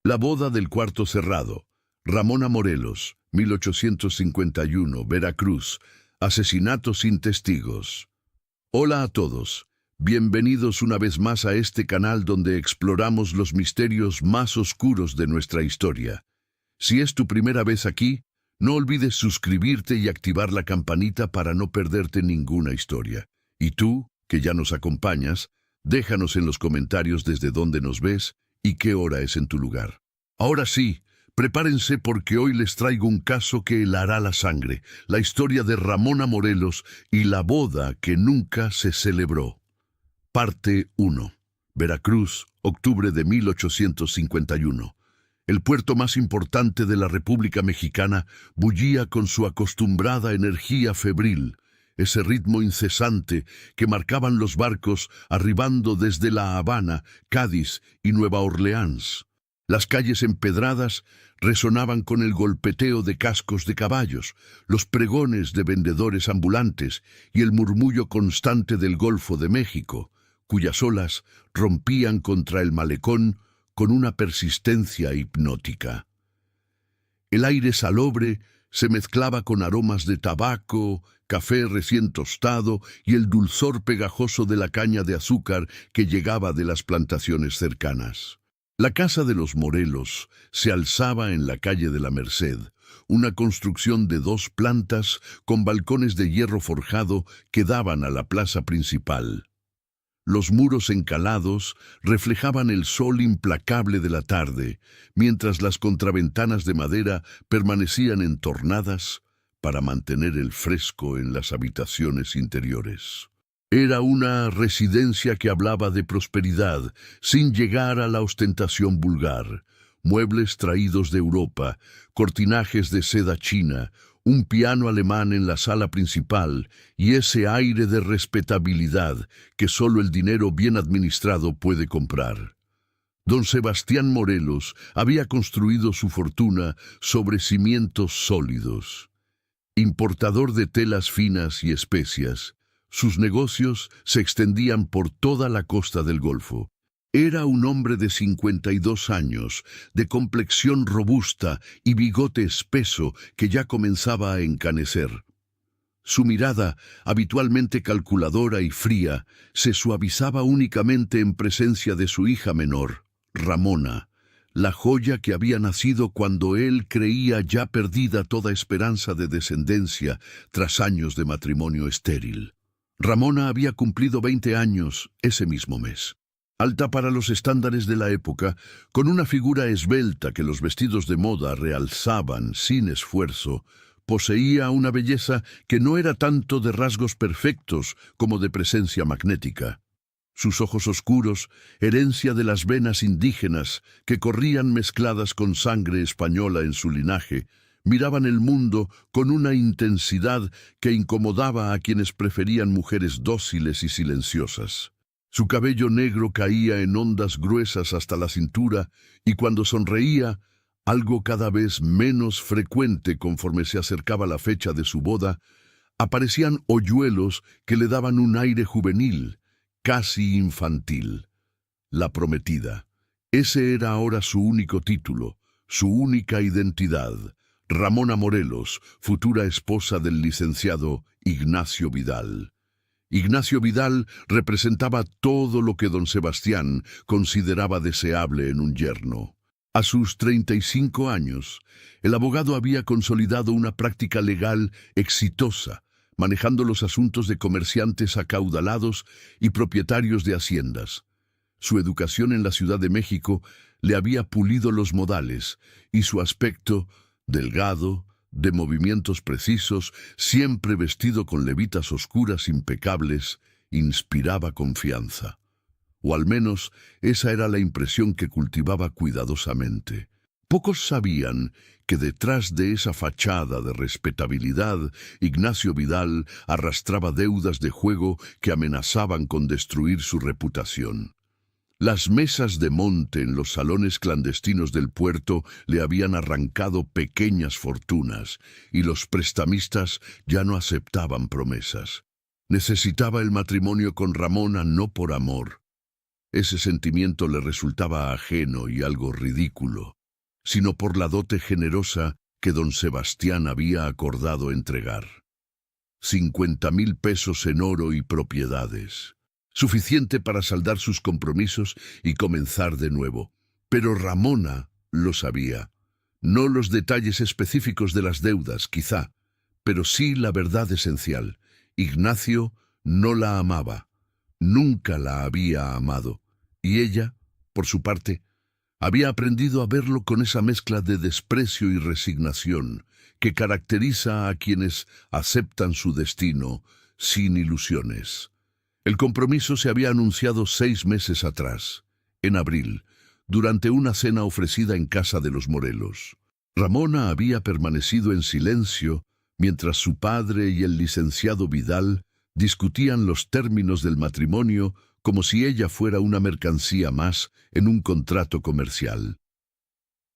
La boda del cuarto cerrado. Ramona Morelos, 1851, Veracruz. Asesinato sin testigos. Hola a todos. Bienvenidos una vez más a este canal donde exploramos los misterios más oscuros de nuestra historia. Si es tu primera vez aquí, no olvides suscribirte y activar la campanita para no perderte ninguna historia. Y tú, que ya nos acompañas, déjanos en los comentarios desde dónde nos ves y qué hora es en tu lugar. Ahora sí, prepárense porque hoy les traigo un caso que helará la sangre, la historia de Ramona Morelos y la boda que nunca se celebró. Parte 1. Veracruz, octubre de 1851. El puerto más importante de la República Mexicana bullía con su acostumbrada energía febril, ese ritmo incesante que marcaban los barcos arribando desde La Habana, Cádiz y Nueva Orleans. Las calles empedradas resonaban con el golpeteo de cascos de caballos, los pregones de vendedores ambulantes y el murmullo constante del Golfo de México, cuyas olas rompían contra el malecón con una persistencia hipnótica. El aire salobre se mezclaba con aromas de tabaco, café recién tostado y el dulzor pegajoso de la caña de azúcar que llegaba de las plantaciones cercanas. La casa de los Morelos se alzaba en la calle de la Merced, una construcción de 2 plantas con balcones de hierro forjado que daban a la plaza principal. Los muros encalados reflejaban el sol implacable de la tarde, mientras las contraventanas de madera permanecían entornadas para mantener el fresco en las habitaciones interiores. Era una residencia que hablaba de prosperidad, sin llegar a la ostentación vulgar. Muebles traídos de Europa, cortinajes de seda china, un piano alemán en la sala principal y ese aire de respetabilidad que solo el dinero bien administrado puede comprar. Don Sebastián Morelos había construido su fortuna sobre cimientos sólidos. Importador de telas finas y especias, sus negocios se extendían por toda la costa del Golfo. Era un hombre de 52 años, de complexión robusta y bigote espeso que ya comenzaba a encanecer. Su mirada, habitualmente calculadora y fría, se suavizaba únicamente en presencia de su hija menor, Ramona, la joya que había nacido cuando él creía ya perdida toda esperanza de descendencia tras años de matrimonio estéril. Ramona había cumplido 20 años ese mismo mes. Alta para los estándares de la época, con una figura esbelta que los vestidos de moda realzaban sin esfuerzo, poseía una belleza que no era tanto de rasgos perfectos como de presencia magnética. Sus ojos oscuros, herencia de las venas indígenas que corrían mezcladas con sangre española en su linaje, miraban el mundo con una intensidad que incomodaba a quienes preferían mujeres dóciles y silenciosas. Su cabello negro caía en ondas gruesas hasta la cintura y cuando sonreía, algo cada vez menos frecuente conforme se acercaba la fecha de su boda, aparecían hoyuelos que le daban un aire juvenil, casi infantil. La prometida. Ese era ahora su único título, su única identidad. Ramona Morelos, futura esposa del licenciado Ignacio Vidal. Ignacio Vidal representaba todo lo que don Sebastián consideraba deseable en un yerno. A sus 35 años, el abogado había consolidado una práctica legal exitosa, manejando los asuntos de comerciantes acaudalados y propietarios de haciendas. Su educación en la Ciudad de México le había pulido los modales y su aspecto, delgado, de movimientos precisos, siempre vestido con levitas oscuras impecables, inspiraba confianza. O al menos esa era la impresión que cultivaba cuidadosamente. Pocos sabían que detrás de esa fachada de respetabilidad, Ignacio Vidal arrastraba deudas de juego que amenazaban con destruir su reputación. Las mesas de monte en los salones clandestinos del puerto le habían arrancado pequeñas fortunas y los prestamistas ya no aceptaban promesas. Necesitaba el matrimonio con Ramona no por amor, Ese sentimiento le resultaba ajeno y algo ridículo, sino por la dote generosa que don Sebastián había acordado entregar. 50,000 pesos en oro y propiedades, suficiente para saldar sus compromisos y comenzar de nuevo. Pero Ramona lo sabía. No los detalles específicos de las deudas, quizá, pero sí la verdad esencial. Ignacio no la amaba, nunca la había amado, y ella, por su parte, había aprendido a verlo con esa mezcla de desprecio y resignación que caracteriza a quienes aceptan su destino sin ilusiones. El compromiso se había anunciado 6 meses atrás, en abril, durante una cena ofrecida en casa de los Morelos. Ramona había permanecido en silencio mientras su padre y el licenciado Vidal discutían los términos del matrimonio como si ella fuera una mercancía más en un contrato comercial.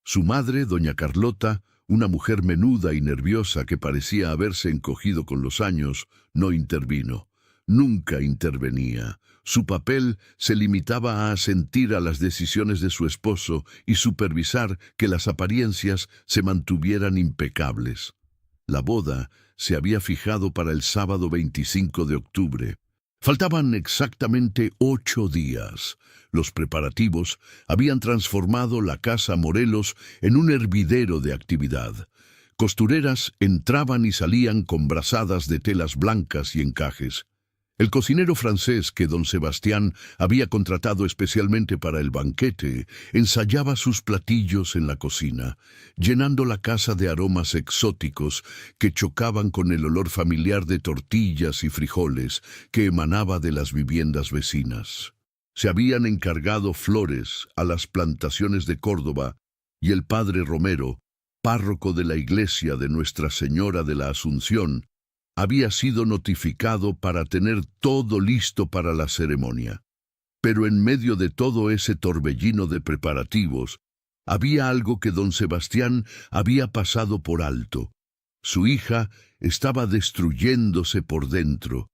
Su madre, doña Carlota, una mujer menuda y nerviosa que parecía haberse encogido con los años, no intervino. Nunca intervenía. Su papel se limitaba a asentir a las decisiones de su esposo y supervisar que las apariencias se mantuvieran impecables. La boda se había fijado para el sábado 25 de octubre. Faltaban exactamente 8 días. Los preparativos habían transformado la casa Morelos en un hervidero de actividad. Costureras entraban y salían con brazadas de telas blancas y encajes. El cocinero francés que don Sebastián había contratado especialmente para el banquete ensayaba sus platillos en la cocina, llenando la casa de aromas exóticos que chocaban con el olor familiar de tortillas y frijoles que emanaba de las viviendas vecinas. Se habían encargado flores a las plantaciones de Córdoba y el padre Romero, párroco de la iglesia de Nuestra Señora de la Asunción, había sido notificado para tener todo listo para la ceremonia. Pero en medio de todo ese torbellino de preparativos, había algo que don Sebastián había pasado por alto. Su hija estaba destruyéndose por dentro.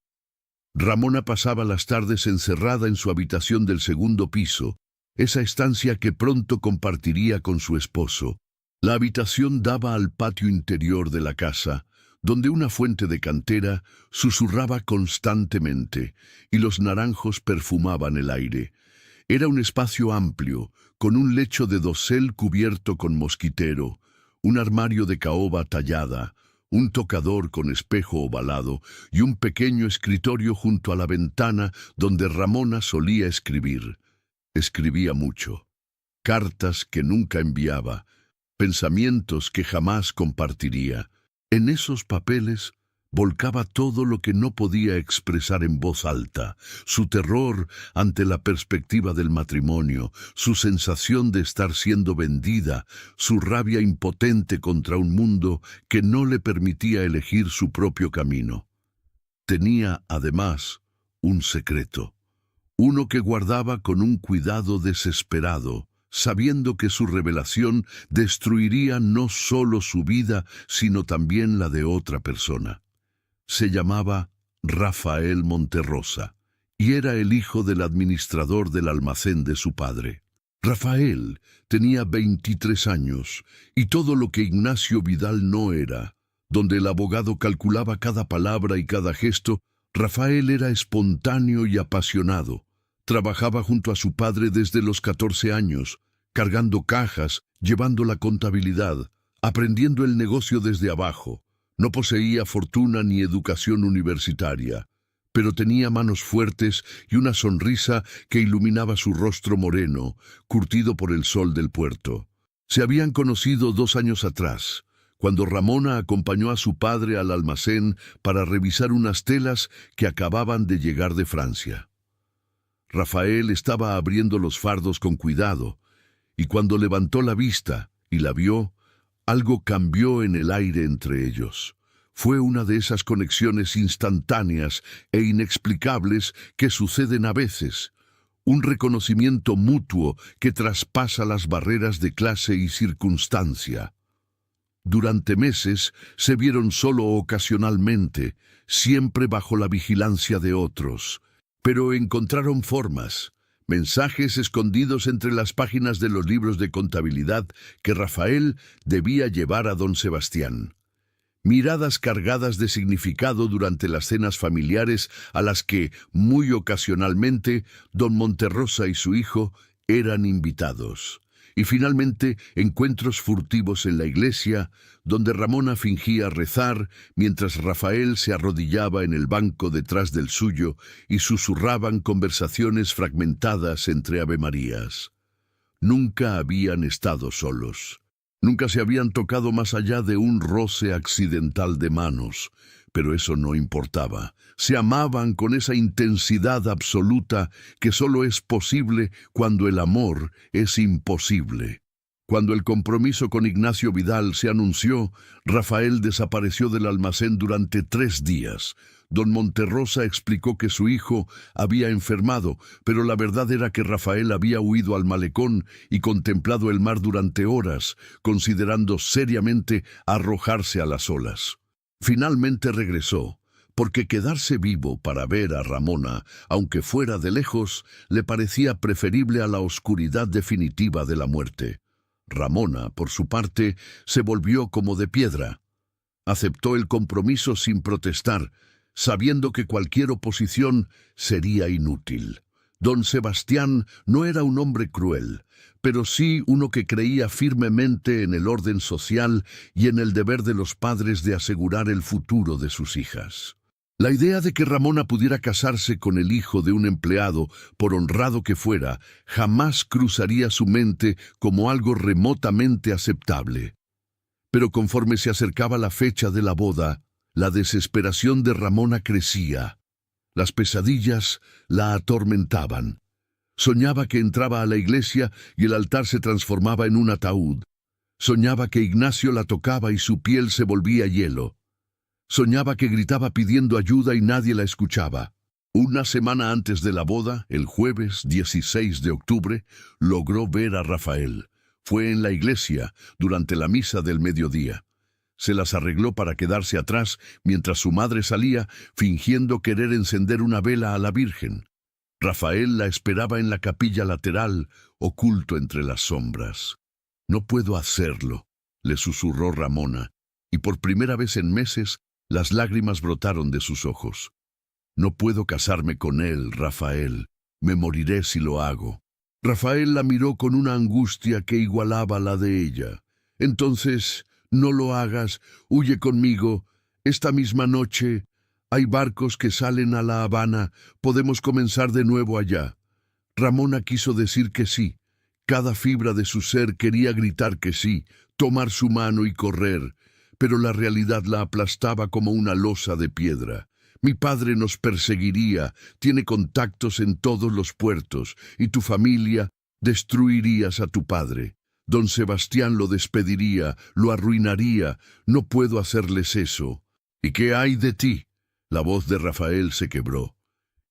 Ramona pasaba las tardes encerrada en su habitación del segundo piso, esa estancia que pronto compartiría con su esposo. La habitación daba al patio interior de la casa, donde una fuente de cantera susurraba constantemente y los naranjos perfumaban el aire. Era un espacio amplio, con un lecho de dosel cubierto con mosquitero, un armario de caoba tallada, un tocador con espejo ovalado y un pequeño escritorio junto a la ventana donde Ramona solía escribir. Escribía mucho. Cartas que nunca enviaba, pensamientos que jamás compartiría. En esos papeles volcaba todo lo que no podía expresar en voz alta, su terror ante la perspectiva del matrimonio, su sensación de estar siendo vendida, su rabia impotente contra un mundo que no le permitía elegir su propio camino. Tenía, además, un secreto, uno que guardaba con un cuidado desesperado, sabiendo que su revelación destruiría no solo su vida, sino también la de otra persona. Se llamaba Rafael Monterrosa, y era el hijo del administrador del almacén de su padre. Rafael tenía 23 años, y todo lo que Ignacio Vidal no era. Donde el abogado calculaba cada palabra y cada gesto, Rafael era espontáneo y apasionado. Trabajaba junto a su padre desde los 14 años, cargando cajas, llevando la contabilidad, aprendiendo el negocio desde abajo. No poseía fortuna ni educación universitaria, pero tenía manos fuertes y una sonrisa que iluminaba su rostro moreno, curtido por el sol del puerto. Se habían conocido 2 años atrás, cuando Ramona acompañó a su padre al almacén para revisar unas telas que acababan de llegar de Francia. Rafael estaba abriendo los fardos con cuidado, y cuando levantó la vista y la vio, algo cambió en el aire entre ellos. Fue una de esas conexiones instantáneas e inexplicables que suceden a veces, un reconocimiento mutuo que traspasa las barreras de clase y circunstancia. Durante meses se vieron solo ocasionalmente, siempre bajo la vigilancia de otros, pero encontraron formas, mensajes escondidos entre las páginas de los libros de contabilidad que Rafael debía llevar a don Sebastián. Miradas cargadas de significado durante las cenas familiares a las que, muy ocasionalmente, don Monterrosa y su hijo eran invitados. Y finalmente, encuentros furtivos en la iglesia, donde Ramona fingía rezar mientras Rafael se arrodillaba en el banco detrás del suyo y susurraban conversaciones fragmentadas entre avemarías. Nunca habían estado solos. Nunca se habían tocado más allá de un roce accidental de manos, pero eso no importaba. Se amaban con esa intensidad absoluta que solo es posible cuando el amor es imposible. Cuando el compromiso con Ignacio Vidal se anunció, Rafael desapareció del almacén durante 3 días. Don Monterrosa explicó que su hijo había enfermado, pero la verdad era que Rafael había huido al malecón y contemplado el mar durante horas, considerando seriamente arrojarse a las olas. Finalmente regresó, porque quedarse vivo para ver a Ramona, aunque fuera de lejos, le parecía preferible a la oscuridad definitiva de la muerte. Ramona, por su parte, se volvió como de piedra. Aceptó el compromiso sin protestar, sabiendo que cualquier oposición sería inútil. Don Sebastián no era un hombre cruel, pero sí uno que creía firmemente en el orden social y en el deber de los padres de asegurar el futuro de sus hijas. La idea de que Ramona pudiera casarse con el hijo de un empleado, por honrado que fuera, jamás cruzaría su mente como algo remotamente aceptable. Pero conforme se acercaba la fecha de la boda, la desesperación de Ramona crecía. Las pesadillas la atormentaban. Soñaba que entraba a la iglesia y el altar se transformaba en un ataúd. Soñaba que Ignacio la tocaba y su piel se volvía hielo. Soñaba que gritaba pidiendo ayuda y nadie la escuchaba. Una semana antes de la boda, el jueves 16 de octubre, logró ver a Rafael. Fue en la iglesia, durante la misa del mediodía. Se las arregló para quedarse atrás mientras su madre salía, fingiendo querer encender una vela a la Virgen. Rafael la esperaba en la capilla lateral, oculto entre las sombras. «No puedo hacerlo», le susurró Ramona, y por primera vez en meses las lágrimas brotaron de sus ojos. «No puedo casarme con él, Rafael. Me moriré si lo hago». Rafael la miró con una angustia que igualaba la de ella. «Entonces, no lo hagas, huye conmigo. Esta misma noche hay barcos que salen a La Habana, podemos comenzar de nuevo allá». Ramona quiso decir que sí. Cada fibra de su ser quería gritar que sí, tomar su mano y correr, pero la realidad la aplastaba como una losa de piedra. «Mi padre nos perseguiría, tiene contactos en todos los puertos, y tu familia, destruirías a tu padre. Don Sebastián lo despediría, lo arruinaría, no puedo hacerles eso». «¿Y qué hay de ti?». La voz de Rafael se quebró.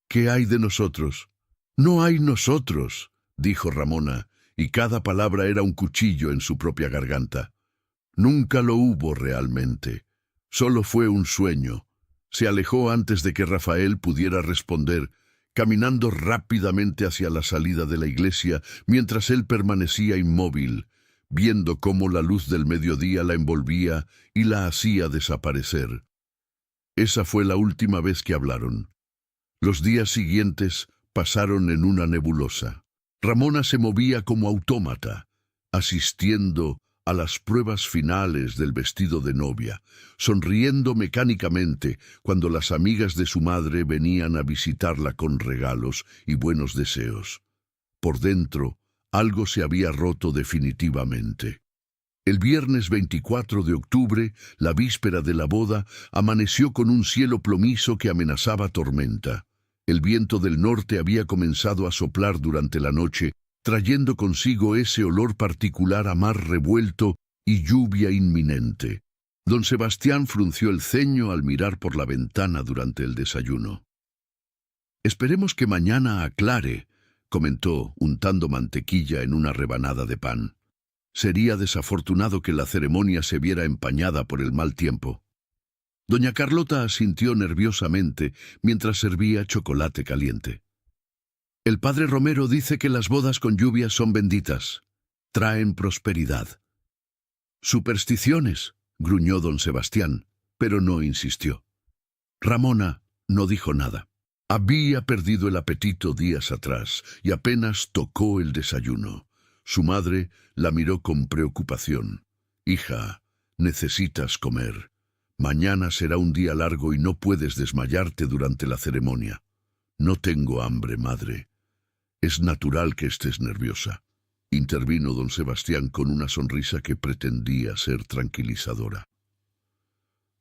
«¿Qué hay de nosotros?». «No hay nosotros», dijo Ramona, y cada palabra era un cuchillo en su propia garganta. Nunca lo hubo realmente. Solo fue un sueño. Se alejó antes de que Rafael pudiera responder, caminando rápidamente hacia la salida de la iglesia, mientras él permanecía inmóvil, viendo cómo la luz del mediodía la envolvía y la hacía desaparecer. Esa fue la última vez que hablaron. Los días siguientes pasaron en una nebulosa. Ramona se movía como autómata, asistiendo a las pruebas finales del vestido de novia, sonriendo mecánicamente cuando las amigas de su madre venían a visitarla con regalos y buenos deseos. Por dentro, algo se había roto definitivamente. El viernes 24 de octubre, la víspera de la boda, amaneció con un cielo plomizo que amenazaba tormenta. El viento del norte había comenzado a soplar durante la noche, trayendo consigo ese olor particular a mar revuelto y lluvia inminente. Don Sebastián frunció el ceño al mirar por la ventana durante el desayuno. «Esperemos que mañana aclare», comentó, untando mantequilla en una rebanada de pan. «Sería desafortunado que la ceremonia se viera empañada por el mal tiempo». Doña Carlota asintió nerviosamente mientras servía chocolate caliente. El padre Romero dice que las bodas con lluvia son benditas. Traen prosperidad. Supersticiones, gruñó don Sebastián, pero no insistió. Ramona no dijo nada. Había perdido el apetito días atrás y apenas tocó el desayuno. Su madre la miró con preocupación. Hija, necesitas comer. Mañana será un día largo y no puedes desmayarte durante la ceremonia. No tengo hambre, madre. Es natural que estés nerviosa, intervino don Sebastián con una sonrisa que pretendía ser tranquilizadora.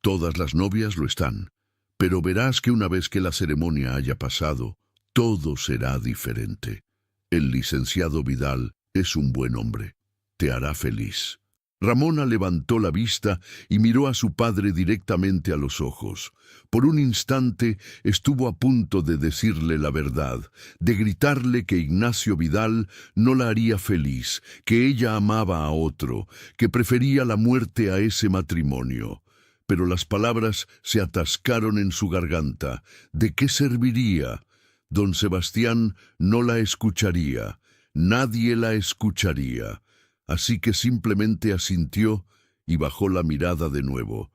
Todas las novias lo están, pero verás que una vez que la ceremonia haya pasado, todo será diferente. El licenciado Vidal es un buen hombre. Te hará feliz. Ramona levantó la vista y miró a su padre directamente a los ojos. Por un instante estuvo a punto de decirle la verdad, de gritarle que Ignacio Vidal no la haría feliz, que ella amaba a otro, que prefería la muerte a ese matrimonio. Pero las palabras se atascaron en su garganta. ¿De qué serviría? Don Sebastián no la escucharía. Nadie la escucharía. Así que simplemente asintió y bajó la mirada de nuevo.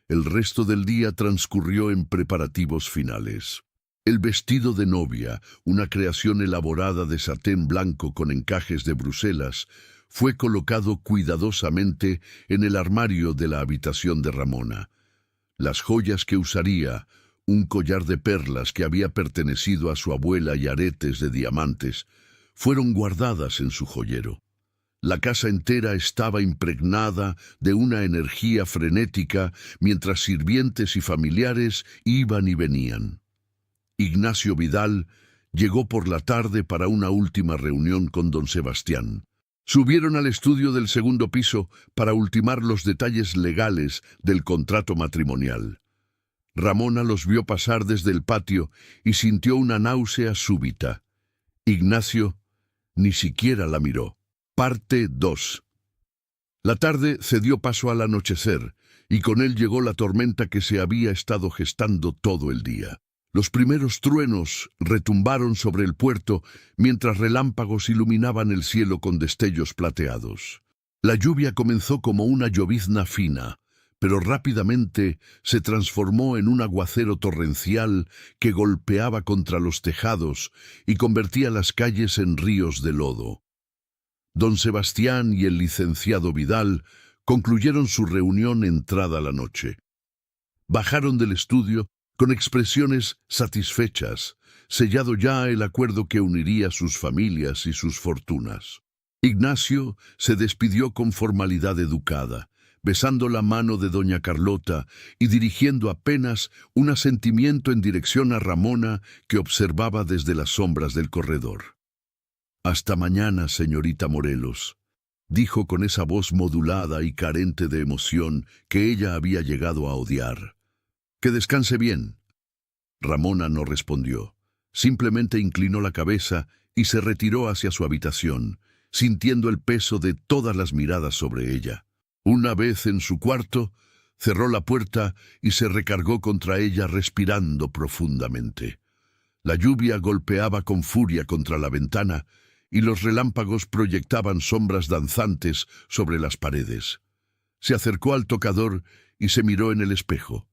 El resto del día transcurrió en preparativos finales. El vestido de novia, una creación elaborada de satén blanco con encajes de Bruselas, fue colocado cuidadosamente en el armario de la habitación de Ramona. Las joyas que usaría, un collar de perlas que había pertenecido a su abuela y aretes de diamantes, fueron guardadas en su joyero. La casa entera estaba impregnada de una energía frenética mientras sirvientes y familiares iban y venían. Ignacio Vidal llegó por la tarde para una última reunión con don Sebastián. Subieron al estudio del segundo piso para ultimar los detalles legales del contrato matrimonial. Ramona los vio pasar desde el patio y sintió una náusea súbita. Ignacio ni siquiera la miró. Parte 2. La tarde cedió paso al anochecer, y con él llegó la tormenta que se había estado gestando todo el día. Los primeros truenos retumbaron sobre el puerto, mientras relámpagos iluminaban el cielo con destellos plateados. La lluvia comenzó como una llovizna fina, pero rápidamente se transformó en un aguacero torrencial que golpeaba contra los tejados y convertía las calles en ríos de lodo. Don Sebastián y el licenciado Vidal concluyeron su reunión entrada la noche. Bajaron del estudio con expresiones satisfechas, sellado ya el acuerdo que uniría sus familias y sus fortunas. Ignacio se despidió con formalidad educada, besando la mano de doña Carlota y dirigiendo apenas un asentimiento en dirección a Ramona, que observaba desde las sombras del corredor. «Hasta mañana, señorita Morelos», dijo con esa voz modulada y carente de emoción que ella había llegado a odiar. «Que descanse bien». Ramona no respondió. Simplemente inclinó la cabeza y se retiró hacia su habitación, sintiendo el peso de todas las miradas sobre ella. Una vez en su cuarto, cerró la puerta y se recargó contra ella respirando profundamente. La lluvia golpeaba con furia contra la ventana y los relámpagos proyectaban sombras danzantes sobre las paredes. Se acercó al tocador y se miró en el espejo.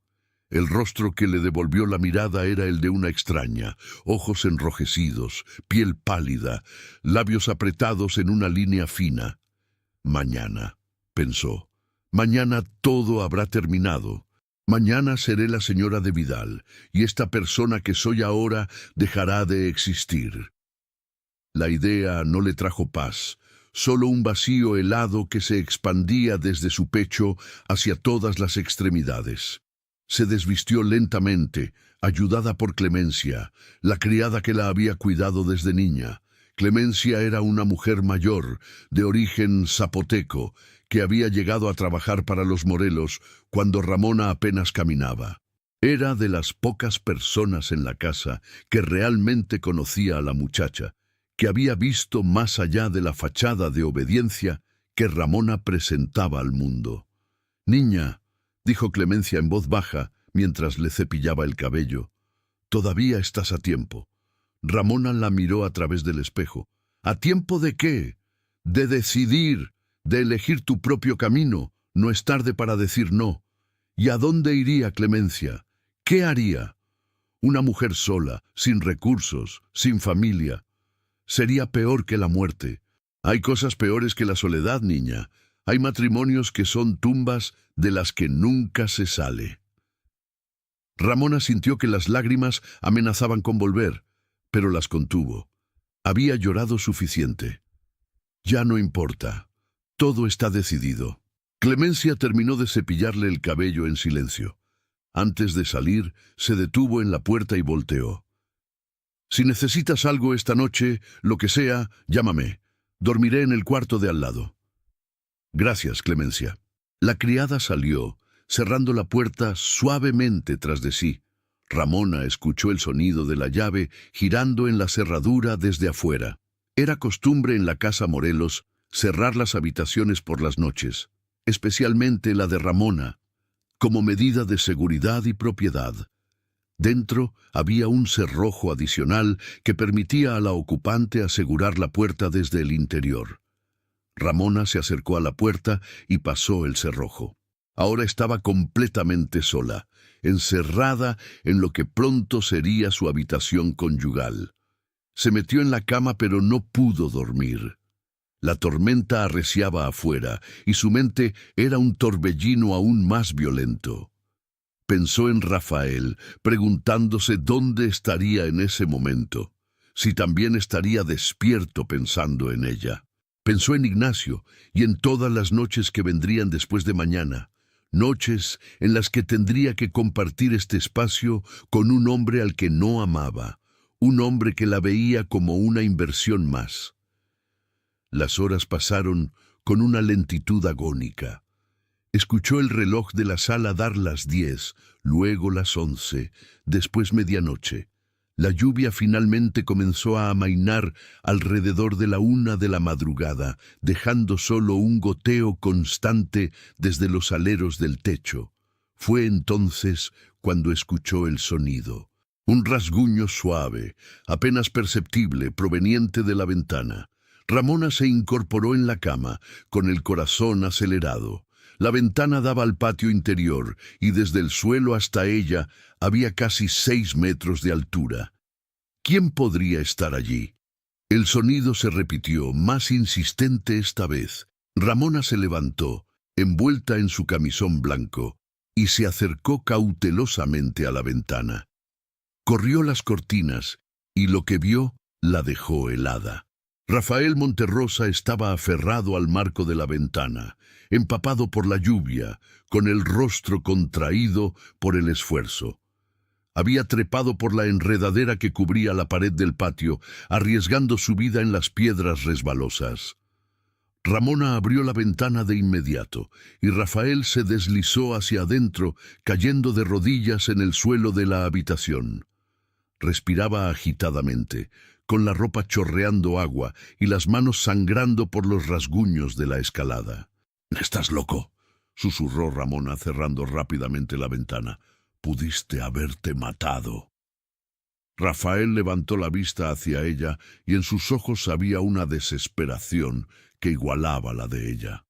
El rostro que le devolvió la mirada era el de una extraña, ojos enrojecidos, piel pálida, labios apretados en una línea fina. Mañana, pensó, mañana todo habrá terminado. Mañana seré la señora de Vidal, y esta persona que soy ahora dejará de existir. La idea no le trajo paz, solo un vacío helado que se expandía desde su pecho hacia todas las extremidades. Se desvistió lentamente, ayudada por Clemencia, la criada que la había cuidado desde niña. Clemencia era una mujer mayor, de origen zapoteco, que había llegado a trabajar para los Morelos cuando Ramona apenas caminaba. Era de las pocas personas en la casa que realmente conocía a la muchacha, que había visto más allá de la fachada de obediencia que Ramona presentaba al mundo. «Niña», dijo Clemencia en voz baja mientras le cepillaba el cabello, «todavía estás a tiempo. Ramona la miró a través del espejo. ¿A tiempo de qué? De decidir, de elegir tu propio camino. No es tarde para decir no. ¿Y a dónde iría Clemencia? ¿Qué haría? Una mujer sola, sin recursos, sin familia. Sería peor que la muerte. Hay cosas peores que la soledad, niña. Hay matrimonios que son tumbas de las que nunca se sale. Ramona sintió que las lágrimas amenazaban con volver, pero las contuvo. Había llorado suficiente. Ya no importa. Todo está decidido. Clemencia terminó de cepillarle el cabello en silencio. Antes de salir, se detuvo en la puerta y volteó. Si necesitas algo esta noche, lo que sea, llámame. Dormiré en el cuarto de al lado. Gracias, Clemencia. La criada salió, cerrando la puerta suavemente tras de sí. Ramona escuchó el sonido de la llave girando en la cerradura desde afuera. Era costumbre en la casa Morelos cerrar las habitaciones por las noches, especialmente la de Ramona, como medida de seguridad y propiedad. Dentro había un cerrojo adicional que permitía a la ocupante asegurar la puerta desde el interior. Ramona se acercó a la puerta y pasó el cerrojo. Ahora estaba completamente sola, encerrada en lo que pronto sería su habitación conyugal. Se metió en la cama pero no pudo dormir. La tormenta arreciaba afuera y su mente era un torbellino aún más violento. Pensó en Rafael, preguntándose dónde estaría en ese momento, si también estaría despierto pensando en ella. Pensó en Ignacio y en todas las noches que vendrían después de mañana, noches en las que tendría que compartir este espacio con un hombre al que no amaba, un hombre que la veía como una inversión más. Las horas pasaron con una lentitud agónica. Escuchó el reloj de la sala dar las 10, luego las 11, después medianoche. La lluvia finalmente comenzó a amainar alrededor de la 1 de la madrugada, dejando solo un goteo constante desde los aleros del techo. Fue entonces cuando escuchó el sonido. Un rasguño suave, apenas perceptible, proveniente de la ventana. Ramona se incorporó en la cama, con el corazón acelerado. La ventana daba al patio interior y desde el suelo hasta ella había casi 6 metros de altura. ¿Quién podría estar allí? El sonido se repitió, más insistente esta vez. Ramona se levantó, envuelta en su camisón blanco, y se acercó cautelosamente a la ventana. Corrió las cortinas y lo que vio la dejó helada. Rafael Monterrosa estaba aferrado al marco de la ventana, empapado por la lluvia, con el rostro contraído por el esfuerzo. Había trepado por la enredadera que cubría la pared del patio, arriesgando su vida en las piedras resbalosas. Ramona abrió la ventana de inmediato, y Rafael se deslizó hacia adentro, cayendo de rodillas en el suelo de la habitación. Respiraba agitadamente, con la ropa chorreando agua y las manos sangrando por los rasguños de la escalada. «¿Estás loco?», susurró Ramona cerrando rápidamente la ventana. «Pudiste haberte matado». Rafael levantó la vista hacia ella y en sus ojos había una desesperación que igualaba la de ella.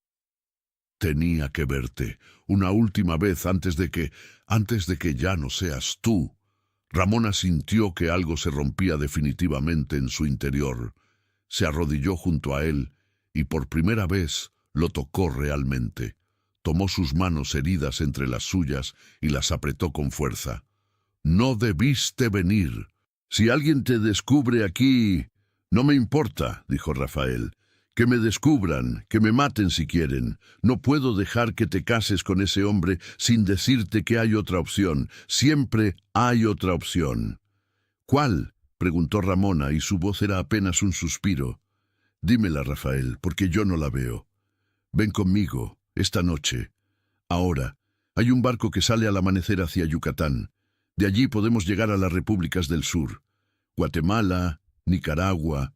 «Tenía que verte, una última vez antes de que ya no seas tú». Ramona sintió que algo se rompía definitivamente en su interior. Se arrodilló junto a él y por primera vez lo tocó realmente. Tomó sus manos heridas entre las suyas y las apretó con fuerza. «No debiste venir. Si alguien te descubre aquí...» «No me importa», dijo Rafael. «Que me descubran, que me maten si quieren. No puedo dejar que te cases con ese hombre sin decirte que hay otra opción. Siempre hay otra opción». «¿Cuál?», preguntó Ramona, y su voz era apenas un suspiro. «Dímela, Rafael, porque yo no la veo. Ven conmigo, esta noche. Ahora, hay un barco que sale al amanecer hacia Yucatán. De allí podemos llegar a las repúblicas del sur. Guatemala, Nicaragua,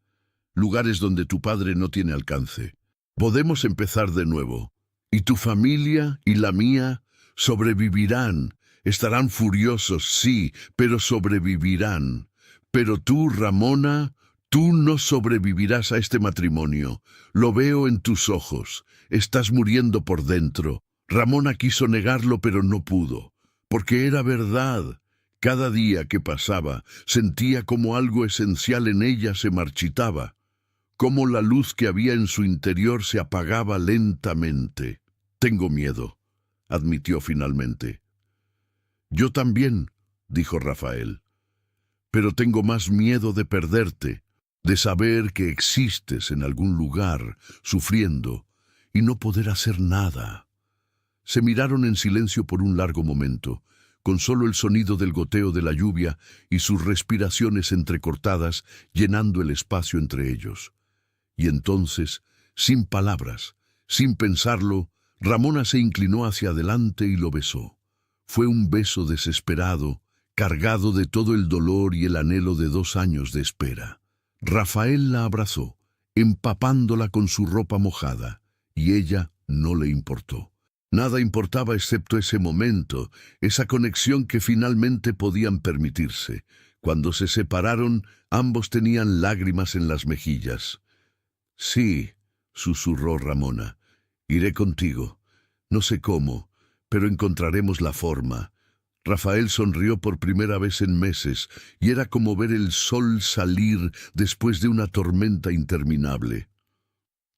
lugares donde tu padre no tiene alcance. Podemos empezar de nuevo. Y tu familia y la mía sobrevivirán. Estarán furiosos, sí, pero sobrevivirán. Pero tú, Ramona, tú no sobrevivirás a este matrimonio. Lo veo en tus ojos. Estás muriendo por dentro. Ramona quiso negarlo, pero no pudo, porque era verdad. Cada día que pasaba, sentía como algo esencial en ella se marchitaba, como la luz que había en su interior se apagaba lentamente. Tengo miedo, admitió finalmente. Yo también, dijo Rafael, pero tengo más miedo de perderte, de saber que existes en algún lugar, sufriendo, y no poder hacer nada. Se miraron en silencio por un largo momento, con solo el sonido del goteo de la lluvia y sus respiraciones entrecortadas llenando el espacio entre ellos. Y entonces, sin palabras, sin pensarlo, Ramona se inclinó hacia adelante y lo besó. Fue un beso desesperado, cargado de todo el dolor y el anhelo de 2 años de espera. Rafael la abrazó, empapándola con su ropa mojada, y ella no le importó. Nada importaba excepto ese momento, esa conexión que finalmente podían permitirse. Cuando se separaron, ambos tenían lágrimas en las mejillas. Sí, susurró Ramona, iré contigo. No sé cómo, pero encontraremos la forma. Rafael sonrió por primera vez en meses, y era como ver el sol salir después de una tormenta interminable.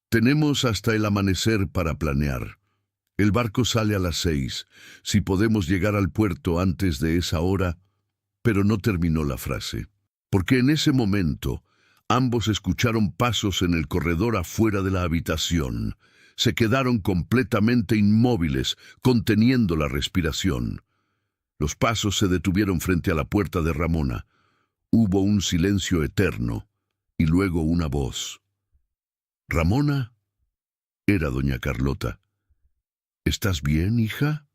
Tenemos hasta el amanecer para planear. El barco sale a las 6. Si podemos llegar al puerto antes de esa hora. Pero no terminó la frase, porque en ese momento ambos escucharon pasos en el corredor afuera de la habitación. Se quedaron completamente inmóviles, conteniendo la respiración. Los pasos se detuvieron frente a la puerta de Ramona. Hubo un silencio eterno, y luego una voz. ¿Ramona? Era doña Carlota. ¿Estás bien, hija?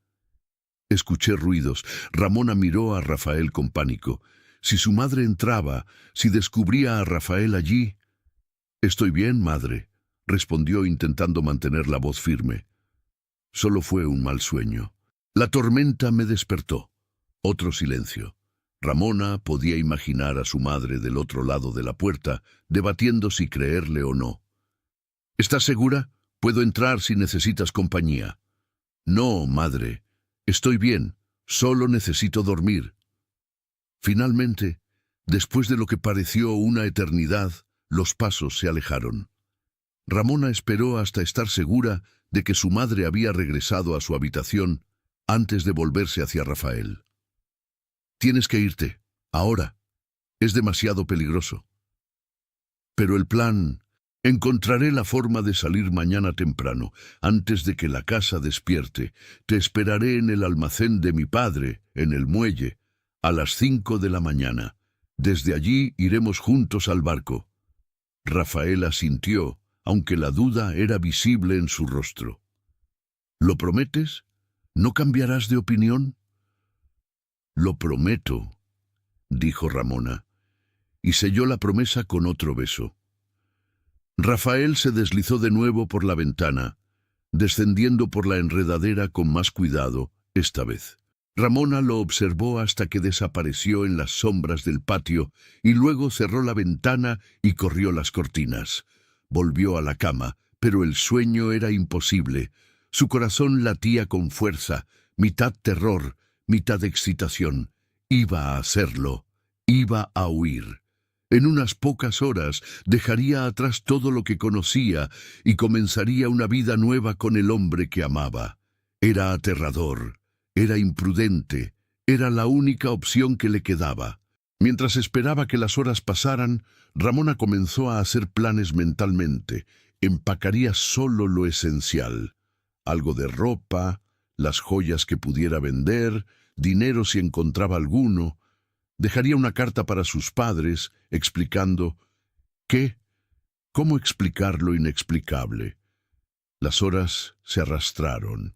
Escuché ruidos. Ramona miró a Rafael con pánico. Si su madre entraba, si descubría a Rafael allí. Estoy bien, madre, respondió intentando mantener la voz firme. Solo fue un mal sueño. La tormenta me despertó. Otro silencio. Ramona podía imaginar a su madre del otro lado de la puerta, debatiendo si creerle o no. ¿Estás segura? Puedo entrar si necesitas compañía. No, madre. Estoy bien. Solo necesito dormir. Finalmente, después de lo que pareció una eternidad, los pasos se alejaron. Ramona esperó hasta estar segura de que su madre había regresado a su habitación antes de volverse hacia Rafael. Tienes que irte, ahora. Es demasiado peligroso. Pero el plan... Encontraré la forma de salir mañana temprano, antes de que la casa despierte. Te esperaré en el almacén de mi padre, en el muelle, a las 5 de la mañana. Desde allí iremos juntos al barco. Rafael asintió, aunque la duda era visible en su rostro. ¿Lo prometes? ¿No cambiarás de opinión? Lo prometo, dijo Ramona, y selló la promesa con otro beso. Rafael se deslizó de nuevo por la ventana, descendiendo por la enredadera con más cuidado, esta vez. Ramona lo observó hasta que desapareció en las sombras del patio y luego cerró la ventana y corrió las cortinas. Volvió a la cama, pero el sueño era imposible. Su corazón latía con fuerza, mitad terror, mitad excitación. Iba a hacerlo, iba a huir. En unas pocas horas dejaría atrás todo lo que conocía y comenzaría una vida nueva con el hombre que amaba. Era aterrador, era imprudente, era la única opción que le quedaba. Mientras esperaba que las horas pasaran, Ramona comenzó a hacer planes mentalmente. Empacaría solo lo esencial. Algo de ropa, las joyas que pudiera vender, dinero si encontraba alguno. Dejaría una carta para sus padres, explicando ¿qué? ¿Cómo explicar lo inexplicable? Las horas se arrastraron.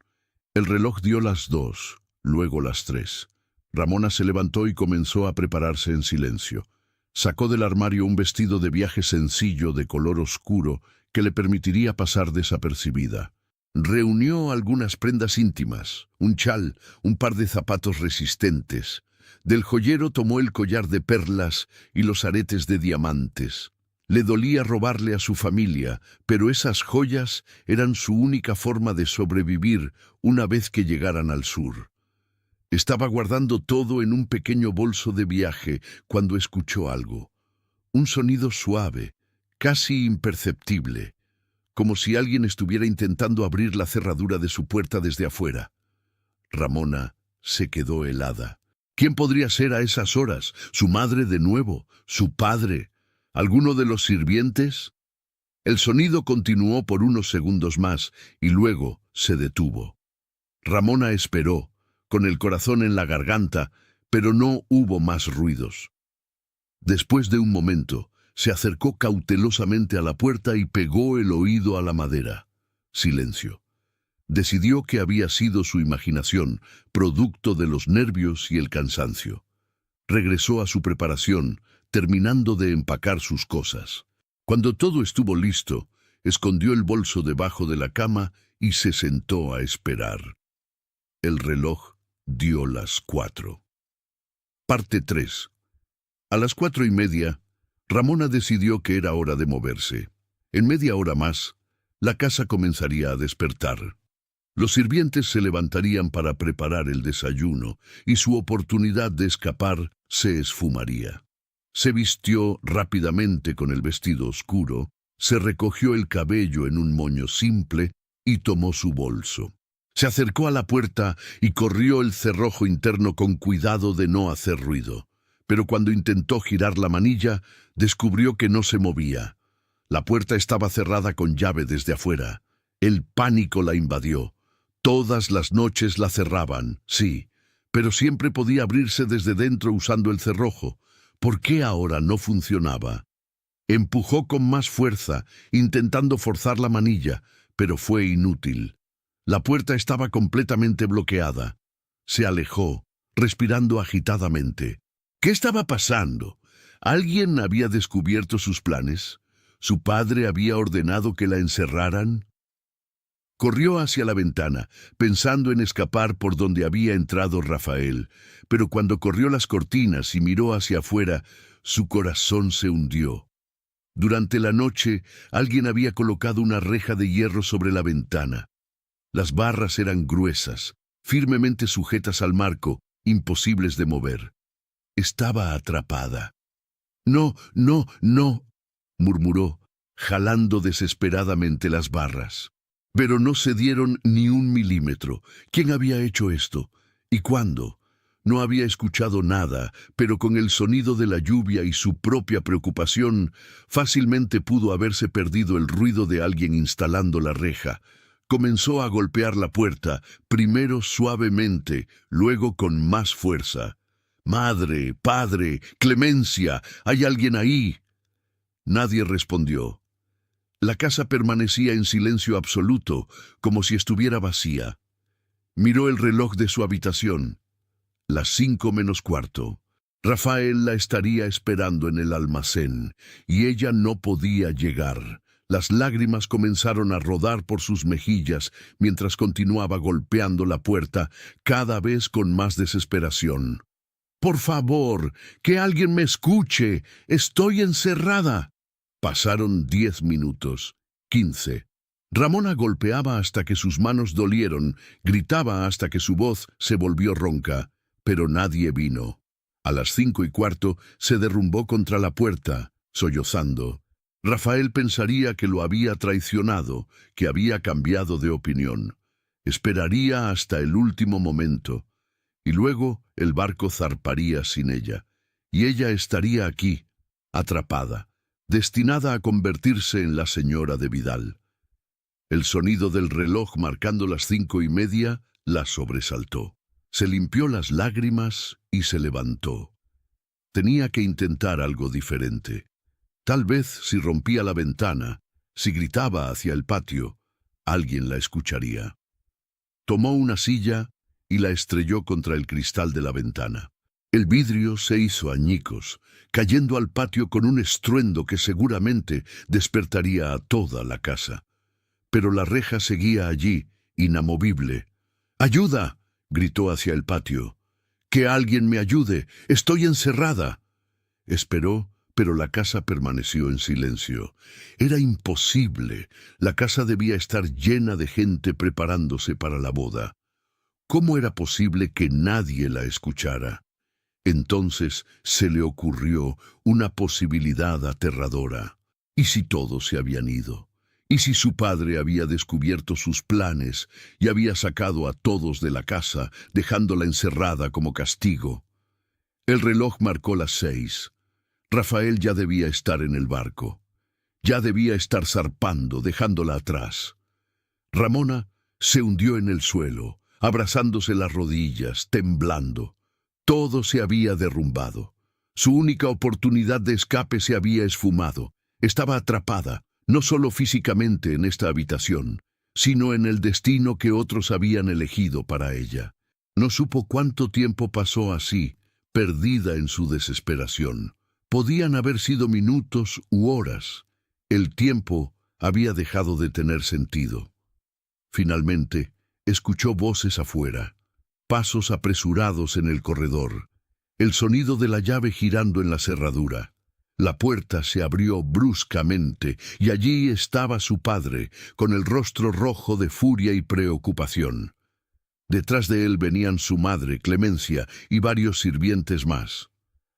El reloj dio las 2, luego las 3. Ramona se levantó y comenzó a prepararse en silencio. Sacó del armario un vestido de viaje sencillo de color oscuro que le permitiría pasar desapercibida. Reunió algunas prendas íntimas, un chal, un par de zapatos resistentes. Del joyero tomó el collar de perlas y los aretes de diamantes. Le dolía robarle a su familia, pero esas joyas eran su única forma de sobrevivir una vez que llegaran al sur. Estaba guardando todo en un pequeño bolso de viaje cuando escuchó algo. Un sonido suave, casi imperceptible, como si alguien estuviera intentando abrir la cerradura de su puerta desde afuera. Ramona se quedó helada. ¿Quién podría ser a esas horas? ¿Su madre de nuevo? ¿Su padre? ¿Alguno de los sirvientes? El sonido continuó por unos segundos más y luego se detuvo. Ramona esperó, con el corazón en la garganta, pero no hubo más ruidos. Después de un momento, se acercó cautelosamente a la puerta y pegó el oído a la madera. Silencio. Decidió que había sido su imaginación, producto de los nervios y el cansancio. Regresó a su preparación, terminando de empacar sus cosas. Cuando todo estuvo listo, escondió el bolso debajo de la cama y se sentó a esperar. El reloj dio las 4. Parte 3. A las 4:30, Ramona decidió que era hora de moverse. En media hora más, la casa comenzaría a despertar. Los sirvientes se levantarían para preparar el desayuno y su oportunidad de escapar se esfumaría. Se vistió rápidamente con el vestido oscuro, se recogió el cabello en un moño simple y tomó su bolso. Se acercó a la puerta y corrió el cerrojo interno con cuidado de no hacer ruido. Pero cuando intentó girar la manilla, descubrió que no se movía. La puerta estaba cerrada con llave desde afuera. El pánico la invadió. Todas las noches la cerraban, sí, pero siempre podía abrirse desde dentro usando el cerrojo. ¿Por qué ahora no funcionaba? Empujó con más fuerza, intentando forzar la manilla, pero fue inútil. La puerta estaba completamente bloqueada. Se alejó, respirando agitadamente. ¿Qué estaba pasando? ¿Alguien había descubierto sus planes? ¿Su padre había ordenado que la encerraran? Corrió hacia la ventana, pensando en escapar por donde había entrado Rafael, pero cuando corrió las cortinas y miró hacia afuera, su corazón se hundió. Durante la noche, alguien había colocado una reja de hierro sobre la ventana. Las barras eran gruesas, firmemente sujetas al marco, imposibles de mover. Estaba atrapada. «No, no, no», murmuró, jalando desesperadamente las barras. Pero no cedieron ni un milímetro. ¿Quién había hecho esto? ¿Y cuándo? No había escuchado nada, pero con el sonido de la lluvia y su propia preocupación, fácilmente pudo haberse perdido el ruido de alguien instalando la reja. Comenzó a golpear la puerta, primero suavemente, luego con más fuerza. «Madre, padre, clemencia, ¿hay alguien ahí?» Nadie respondió. La casa permanecía en silencio absoluto, como si estuviera vacía. Miró el reloj de su habitación. Las 5:45. Rafael la estaría esperando en el almacén, y ella no podía llegar. Las lágrimas comenzaron a rodar por sus mejillas mientras continuaba golpeando la puerta, cada vez con más desesperación. «Por favor, que alguien me escuche. Estoy encerrada». Pasaron 10 minutos, 15. Ramona golpeaba hasta que sus manos dolieron, gritaba hasta que su voz se volvió ronca, pero nadie vino. A las 5:15 se derrumbó contra la puerta, sollozando. Rafael pensaría que lo había traicionado, que había cambiado de opinión. Esperaría hasta el último momento, y luego el barco zarparía sin ella, y ella estaría aquí, atrapada, destinada a convertirse en la señora de Vidal. El sonido del reloj marcando las 5:30 la sobresaltó. Se limpió las lágrimas y se levantó. Tenía que intentar algo diferente. Tal vez si rompía la ventana, si gritaba hacia el patio, alguien la escucharía. Tomó una silla y la estrelló contra el cristal de la ventana. El vidrio se hizo añicos, cayendo al patio con un estruendo que seguramente despertaría a toda la casa. Pero la reja seguía allí, inamovible. «¡Ayuda!», gritó hacia el patio. Que alguien me ayude. Estoy encerrada. Esperó, pero la casa permaneció en silencio. Era imposible. La casa debía estar llena de gente preparándose para la boda. ¿Cómo era posible que nadie la escuchara? Entonces se le ocurrió una posibilidad aterradora. ¿Y si todos se habían ido? ¿Y si su padre había descubierto sus planes y había sacado a todos de la casa, dejándola encerrada como castigo? El reloj marcó las 6. Rafael ya debía estar en el barco. Ya debía estar zarpando, dejándola atrás. Ramona se hundió en el suelo, abrazándose las rodillas, temblando. Todo se había derrumbado. Su única oportunidad de escape se había esfumado. Estaba atrapada, no solo físicamente en esta habitación, sino en el destino que otros habían elegido para ella. No supo cuánto tiempo pasó así, perdida en su desesperación. Podían haber sido minutos u horas. El tiempo había dejado de tener sentido. Finalmente, escuchó voces afuera, pasos apresurados en el corredor, el sonido de la llave girando en la cerradura. La puerta se abrió bruscamente y allí estaba su padre, con el rostro rojo de furia y preocupación. Detrás de él venían su madre, Clemencia, y varios sirvientes más.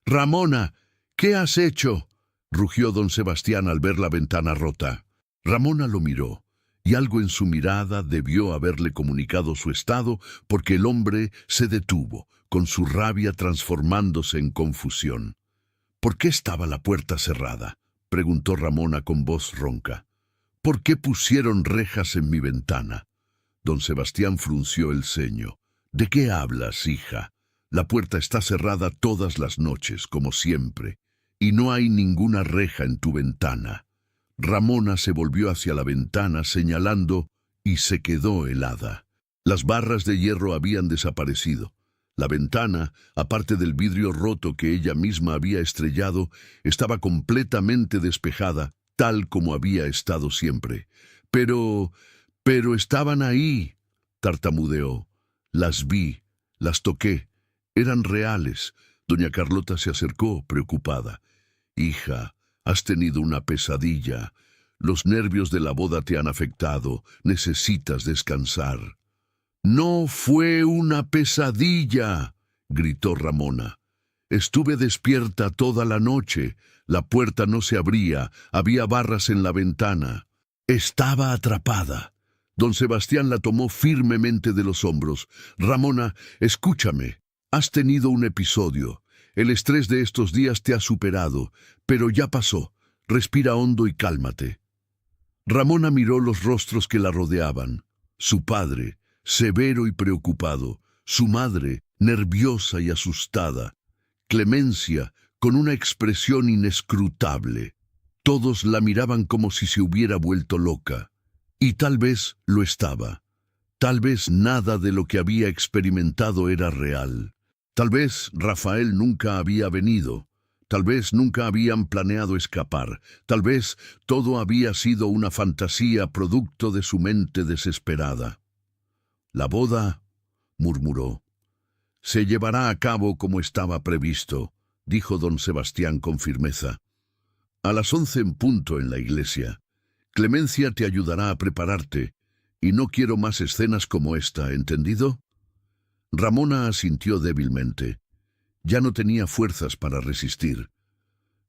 «¡Ramona! ¿Qué has hecho?», rugió don Sebastián al ver la ventana rota. Ramona lo miró, y algo en su mirada debió haberle comunicado su estado, porque el hombre se detuvo, con su rabia transformándose en confusión. «¿Por qué estaba la puerta cerrada?», preguntó Ramona con voz ronca. «¿Por qué pusieron rejas en mi ventana?». Don Sebastián frunció el ceño. «¿De qué hablas, hija? La puerta está cerrada todas las noches, como siempre, y no hay ninguna reja en tu ventana». Ramona se volvió hacia la ventana señalando y se quedó helada. Las barras de hierro habían desaparecido. La ventana, aparte del vidrio roto que ella misma había estrellado, estaba completamente despejada, tal como había estado siempre. Pero estaban ahí», tartamudeó. «Las vi, las toqué, eran reales». Doña Carlota se acercó, preocupada. «Hija, has tenido una pesadilla. Los nervios de la boda te han afectado. Necesitas descansar». «No fue una pesadilla», gritó Ramona. «Estuve despierta toda la noche. La puerta no se abría, había barras en la ventana. Estaba atrapada». Don Sebastián la tomó firmemente de los hombros. «Ramona, escúchame. Has tenido un episodio. El estrés de estos días te ha superado, pero ya pasó. Respira hondo y cálmate». Ramona miró los rostros que la rodeaban. Su padre, severo y preocupado. Su madre, nerviosa y asustada. Clemencia, con una expresión inescrutable. Todos la miraban como si se hubiera vuelto loca. Y tal vez lo estaba. Tal vez nada de lo que había experimentado era real. Tal vez Rafael nunca había venido. Tal vez nunca habían planeado escapar. Tal vez todo había sido una fantasía producto de su mente desesperada. «La boda», murmuró, «se llevará a cabo como estaba previsto», dijo don Sebastián con firmeza. «A las 11 en punto en la iglesia. Clemencia te ayudará a prepararte, y no quiero más escenas como esta, ¿entendido?». Ramona asintió débilmente. Ya no tenía fuerzas para resistir.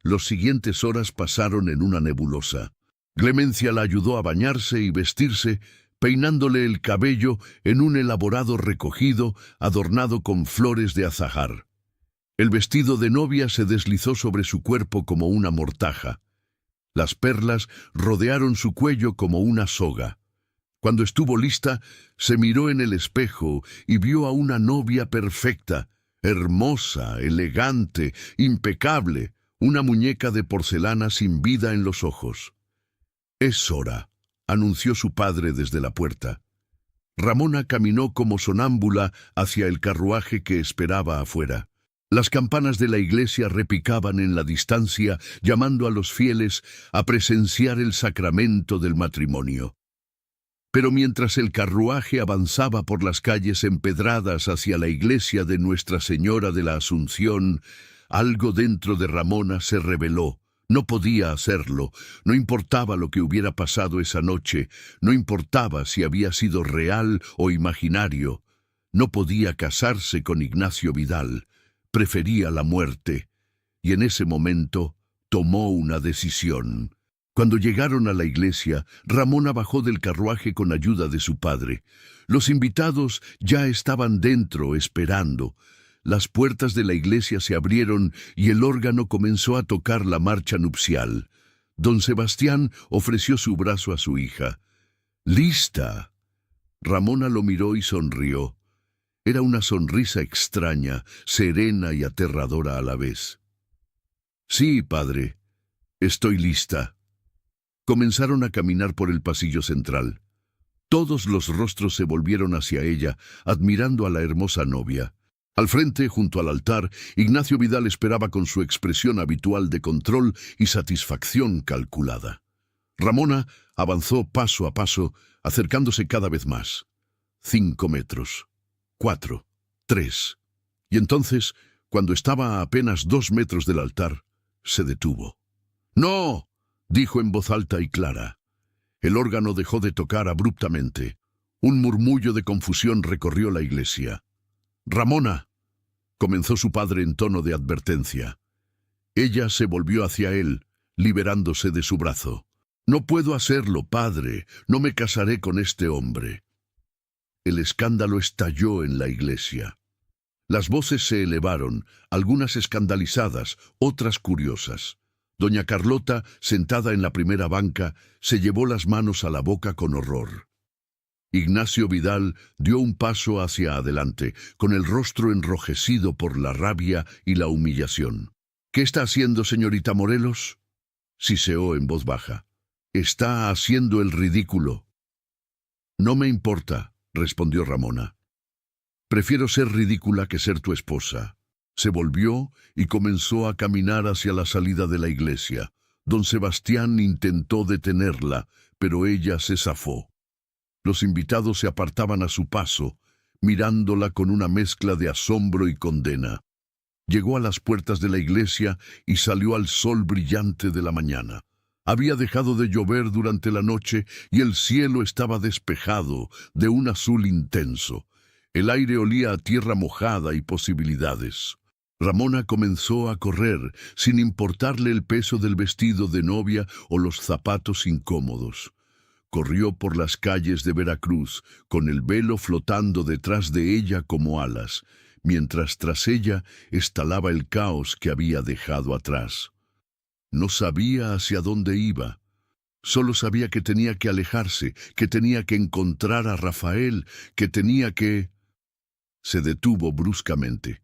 Los siguientes horas pasaron en una nebulosa. Clemencia la ayudó a bañarse y vestirse, peinándole el cabello en un elaborado recogido adornado con flores de azahar. El vestido de novia se deslizó sobre su cuerpo como una mortaja. Las perlas rodearon su cuello como una soga. Cuando estuvo lista, se miró en el espejo y vio a una novia perfecta, hermosa, elegante, impecable, una muñeca de porcelana sin vida en los ojos. «Es hora», anunció su padre desde la puerta. Ramona caminó como sonámbula hacia el carruaje que esperaba afuera. Las campanas de la iglesia repicaban en la distancia, llamando a los fieles a presenciar el sacramento del matrimonio. Pero mientras el carruaje avanzaba por las calles empedradas hacia la iglesia de Nuestra Señora de la Asunción, algo dentro de Ramona se rebeló. No podía hacerlo, no importaba lo que hubiera pasado esa noche, no importaba si había sido real o imaginario. No podía casarse con Ignacio Vidal, prefería la muerte, y en ese momento tomó una decisión. Cuando llegaron a la iglesia, Ramona bajó del carruaje con ayuda de su padre. Los invitados ya estaban dentro, esperando. Las puertas de la iglesia se abrieron y el órgano comenzó a tocar la marcha nupcial. Don Sebastián ofreció su brazo a su hija. ¡Lista! Ramona lo miró y sonrió. Era una sonrisa extraña, serena y aterradora a la vez. Sí, padre, estoy lista. Comenzaron a caminar por el pasillo central. Todos los rostros se volvieron hacia ella, admirando a la hermosa novia. Al frente, junto al altar, Ignacio Vidal esperaba con su expresión habitual de control y satisfacción calculada. Ramona avanzó paso a paso, acercándose cada vez más. 5 metros. 4. 3. Y entonces, cuando estaba a apenas 2 metros del altar, se detuvo. ¡No!, dijo en voz alta y clara. El órgano dejó de tocar abruptamente. Un murmullo de confusión recorrió la iglesia. «Ramona», comenzó su padre en tono de advertencia. Ella se volvió hacia él, liberándose de su brazo. «No puedo hacerlo, padre. No me casaré con este hombre». El escándalo estalló en la iglesia. Las voces se elevaron, algunas escandalizadas, otras curiosas. Doña Carlota, sentada en la primera banca, se llevó las manos a la boca con horror. Ignacio Vidal dio un paso hacia adelante, con el rostro enrojecido por la rabia y la humillación. «¿Qué está haciendo, señorita Morelos?», siseó en voz baja. «Está haciendo el ridículo». «No me importa», respondió Ramona. «Prefiero ser ridícula que ser tu esposa». Se volvió y comenzó a caminar hacia la salida de la iglesia. Don Sebastián intentó detenerla, pero ella se zafó. Los invitados se apartaban a su paso, mirándola con una mezcla de asombro y condena. Llegó a las puertas de la iglesia y salió al sol brillante de la mañana. Había dejado de llover durante la noche y el cielo estaba despejado de un azul intenso. El aire olía a tierra mojada y posibilidades. Ramona comenzó a correr, sin importarle el peso del vestido de novia o los zapatos incómodos. Corrió por las calles de Veracruz, con el velo flotando detrás de ella como alas, mientras tras ella estalaba el caos que había dejado atrás. No sabía hacia dónde iba. Solo sabía que tenía que alejarse, que tenía que encontrar a Rafael, que tenía que... Se detuvo bruscamente,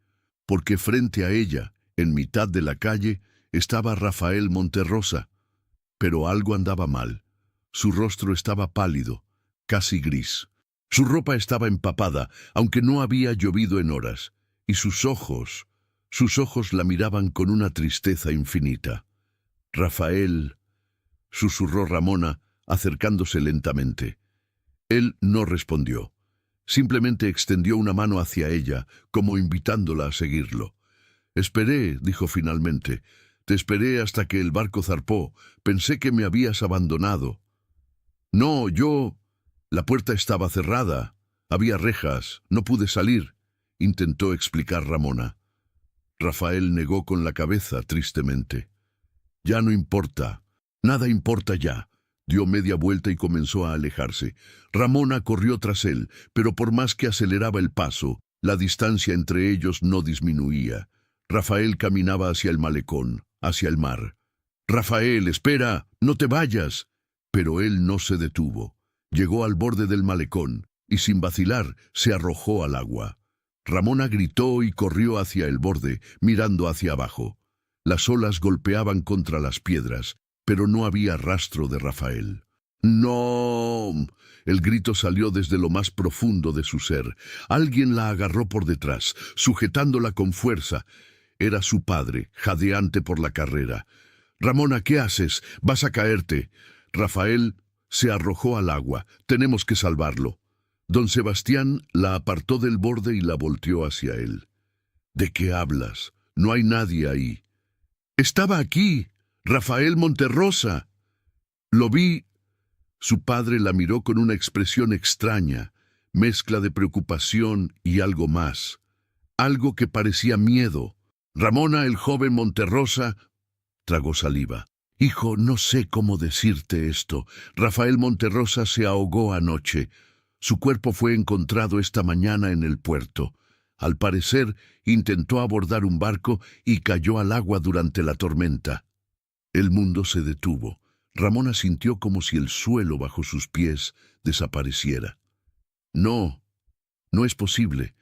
porque frente a ella, en mitad de la calle, estaba Rafael Monterrosa. Pero algo andaba mal. Su rostro estaba pálido, casi gris. Su ropa estaba empapada, aunque no había llovido en horas, y sus ojos la miraban con una tristeza infinita. «Rafael», susurró Ramona, acercándose lentamente. Él no respondió. Simplemente extendió una mano hacia ella, como invitándola a seguirlo. «Esperé», dijo finalmente. «Te esperé hasta que el barco zarpó. Pensé que me habías abandonado». «No, yo...» «La puerta estaba cerrada. Había rejas. No pude salir», intentó explicar Ramona. Rafael negó con la cabeza, tristemente. «Ya no importa. Nada importa ya». Dio media vuelta y comenzó a alejarse. Ramona corrió tras él, pero por más que aceleraba el paso, la distancia entre ellos no disminuía. Rafael caminaba hacia el malecón, hacia el mar. «Rafael, espera, no te vayas». Pero él no se detuvo. Llegó al borde del malecón y sin vacilar se arrojó al agua. Ramona gritó y corrió hacia el borde, mirando hacia abajo. Las olas golpeaban contra las piedras, pero no había rastro de Rafael. «¡No!». El grito salió desde lo más profundo de su ser. Alguien la agarró por detrás, sujetándola con fuerza. Era su padre, jadeante por la carrera. «Ramona, ¿qué haces? Vas a caerte». Rafael Se arrojó al agua. Tenemos que salvarlo. Don Sebastián la apartó del borde y la volteó hacia él. ¿De qué hablas? No hay nadie ahí. Estaba aquí, Rafael Monterrosa. Lo vi. Su padre la miró con una expresión extraña, mezcla de preocupación y algo más. Algo que parecía miedo. Ramona, el joven Monterrosa, tragó saliva. Hijo, no sé cómo decirte esto. Rafael Monterrosa se ahogó anoche. Su cuerpo fue encontrado esta mañana en el puerto. Al parecer, intentó abordar un barco y cayó al agua durante la tormenta. El mundo se detuvo. Ramona sintió como si el suelo bajo sus pies desapareciera. No, no es posible.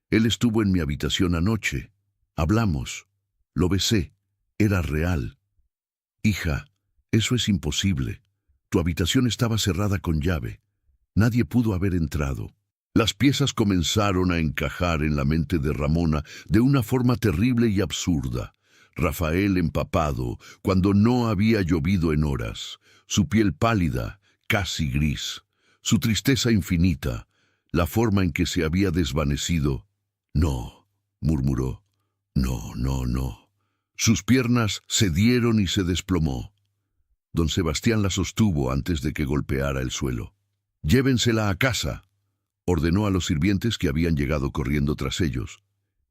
Él estuvo en mi habitación anoche. Hablamos. Lo besé. Era real. Hija, eso es imposible. Tu habitación estaba cerrada con llave. Nadie pudo haber entrado. Las piezas comenzaron a encajar en la mente de Ramona de una forma terrible y absurda. Rafael empapado, cuando no había llovido en horas, su piel pálida, casi gris, su tristeza infinita, la forma en que se había desvanecido. No, murmuró, no, no, no. Sus piernas cedieron y se desplomó. Don Sebastián la sostuvo antes de que golpeara el suelo. «Llévensela a casa», ordenó a los sirvientes que habían llegado corriendo tras ellos.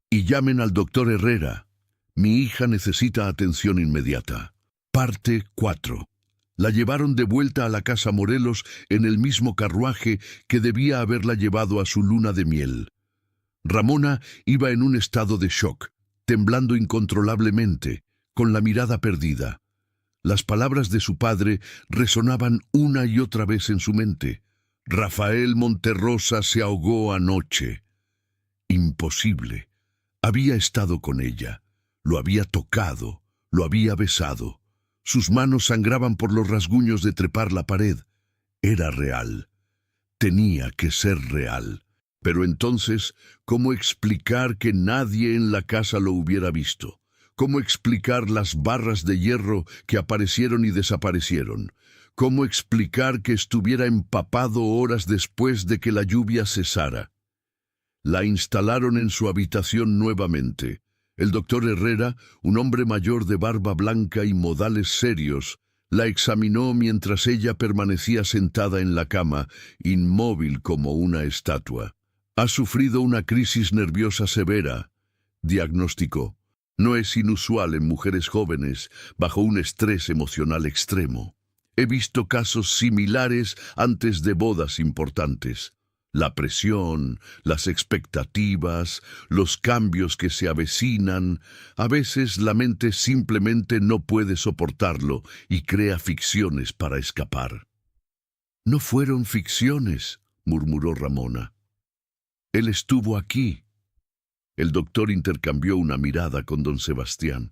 «Y llamen al doctor Herrera. Mi hija necesita atención inmediata». Parte 4. La llevaron de vuelta a la casa Morelos en el mismo carruaje que debía haberla llevado a su luna de miel. Ramona iba en un estado de shock, temblando incontrolablemente, con la mirada perdida. Las palabras de su padre resonaban una y otra vez en su mente. Rafael Monterrosa se ahogó anoche. Imposible. Había estado con ella. Lo había tocado. Lo había besado. Sus manos sangraban por los rasguños de trepar la pared. Era real. Tenía que ser real. Pero entonces, ¿cómo explicar que nadie en la casa lo hubiera visto? ¿Cómo explicar las barras de hierro que aparecieron y desaparecieron? ¿Cómo explicar que estuviera empapado horas después de que la lluvia cesara? La instalaron en su habitación nuevamente. El doctor Herrera, un hombre mayor de barba blanca y modales serios, la examinó mientras ella permanecía sentada en la cama, inmóvil como una estatua. «Ha sufrido una crisis nerviosa severa», diagnosticó. «No es inusual en mujeres jóvenes bajo un estrés emocional extremo. He visto casos similares antes de bodas importantes. La presión, las expectativas, los cambios que se avecinan. A veces la mente simplemente no puede soportarlo y crea ficciones para escapar». «No fueron ficciones», murmuró Ramona. «Él estuvo aquí». El doctor intercambió una mirada con don Sebastián.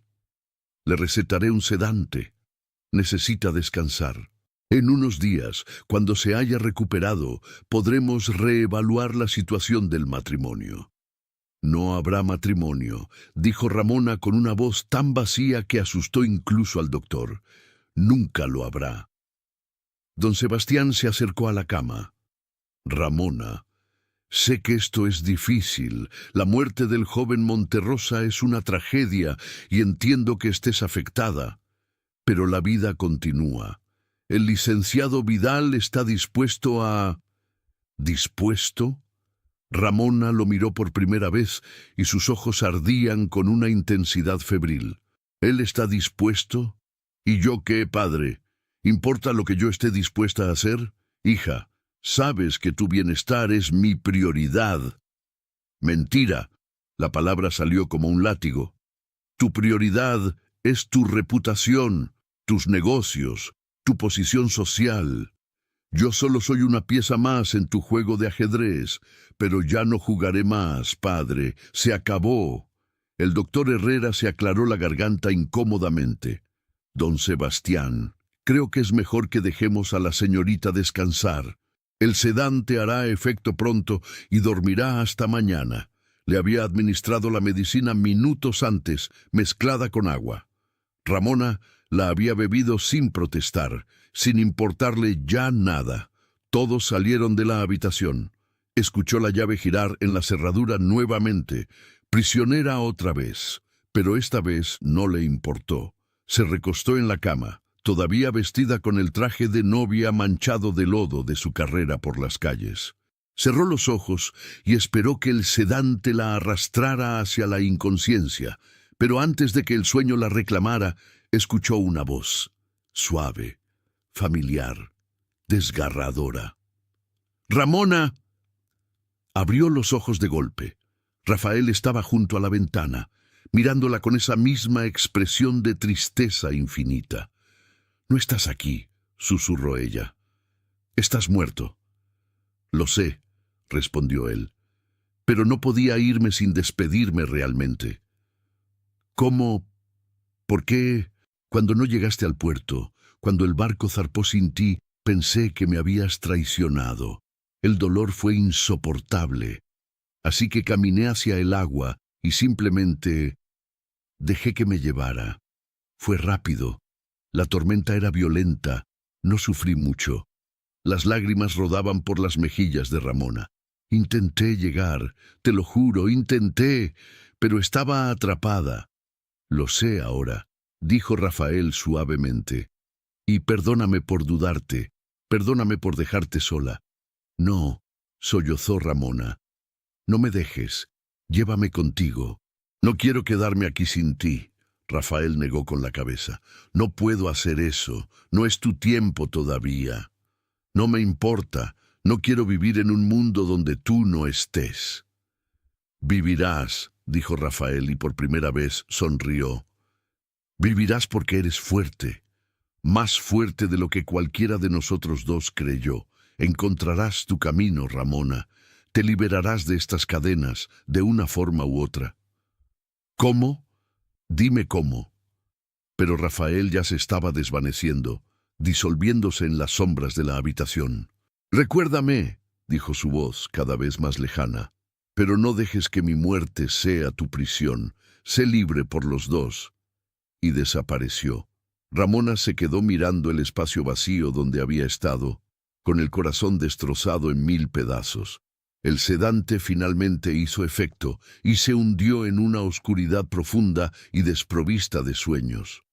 «Le recetaré un sedante. Necesita descansar. En unos días, cuando se haya recuperado, podremos reevaluar la situación del matrimonio». «No habrá matrimonio», dijo Ramona con una voz tan vacía que asustó incluso al doctor. «Nunca lo habrá». Don Sebastián se acercó a la cama. «Ramona, sé que esto es difícil. La muerte del joven Monterrosa es una tragedia y entiendo que estés afectada. Pero la vida continúa. El licenciado Vidal está dispuesto a...» ¿Dispuesto? Ramona lo miró por primera vez y sus ojos ardían con una intensidad febril. «¿Él está dispuesto? ¿Y yo qué, padre? ¿Importa lo que yo esté dispuesta a hacer? Hija, sabes que tu bienestar es mi prioridad». «Mentira». La palabra salió como un látigo. «Tu prioridad es tu reputación, tus negocios, tu posición social. Yo solo soy una pieza más en tu juego de ajedrez, pero ya no jugaré más, padre. Se acabó». El doctor Herrera se aclaró la garganta incómodamente. «Don Sebastián, creo que es mejor que dejemos a la señorita descansar. El sedante hará efecto pronto y dormirá hasta mañana. Le había administrado la medicina minutos antes, mezclada con agua». Ramona La había bebido sin protestar, sin importarle ya nada. Todos salieron de la habitación. Escuchó la llave girar en la cerradura nuevamente, prisionera otra vez, pero esta vez no le importó. Se recostó en la cama, todavía vestida con el traje de novia manchado de lodo de su carrera por las calles. Cerró los ojos y esperó que el sedante la arrastrara hacia la inconsciencia, pero antes de que el sueño la reclamara, escuchó una voz, suave, familiar, desgarradora. ¡Ramona! Abrió los ojos de golpe. Rafael estaba junto a la ventana, mirándola con esa misma expresión de tristeza infinita. «No estás aquí», susurró ella. «Estás muerto». «Lo sé», respondió él, «pero no podía irme sin despedirme realmente». «¿Cómo? ¿Por qué? Cuando no llegaste al puerto, cuando el barco zarpó sin ti, pensé que me habías traicionado. El dolor fue insoportable, así que caminé hacia el agua y simplemente dejé que me llevara. Fue rápido. La tormenta era violenta. No sufrí mucho. Las lágrimas rodaban por las mejillas de Ramona. Intenté llegar, te lo juro, intenté, pero estaba atrapada. Lo sé ahora, dijo Rafael suavemente. Y perdóname por dudarte, perdóname por dejarte sola. No, sollozó Ramona. No me dejes, llévame contigo. No quiero quedarme aquí sin ti. Rafael negó con la cabeza. No puedo hacer eso, no es tu tiempo todavía. No me importa, no quiero vivir en un mundo donde tú no estés. Vivirás, dijo Rafael y por primera vez sonrió. Vivirás porque eres fuerte, más fuerte de lo que cualquiera de nosotros dos creyó. Encontrarás tu camino, Ramona. Te liberarás de estas cadenas, de una forma u otra. ¿Cómo? Dime cómo. Pero Rafael ya se estaba desvaneciendo, disolviéndose en las sombras de la habitación. «Recuérdame», dijo su voz cada vez más lejana, «pero no dejes que mi muerte sea tu prisión. Sé libre por los dos». Y desapareció. Ramona se quedó mirando el espacio vacío donde había estado, con el corazón destrozado en 1000 pedazos. El sedante finalmente hizo efecto y se hundió en una oscuridad profunda y desprovista de sueños.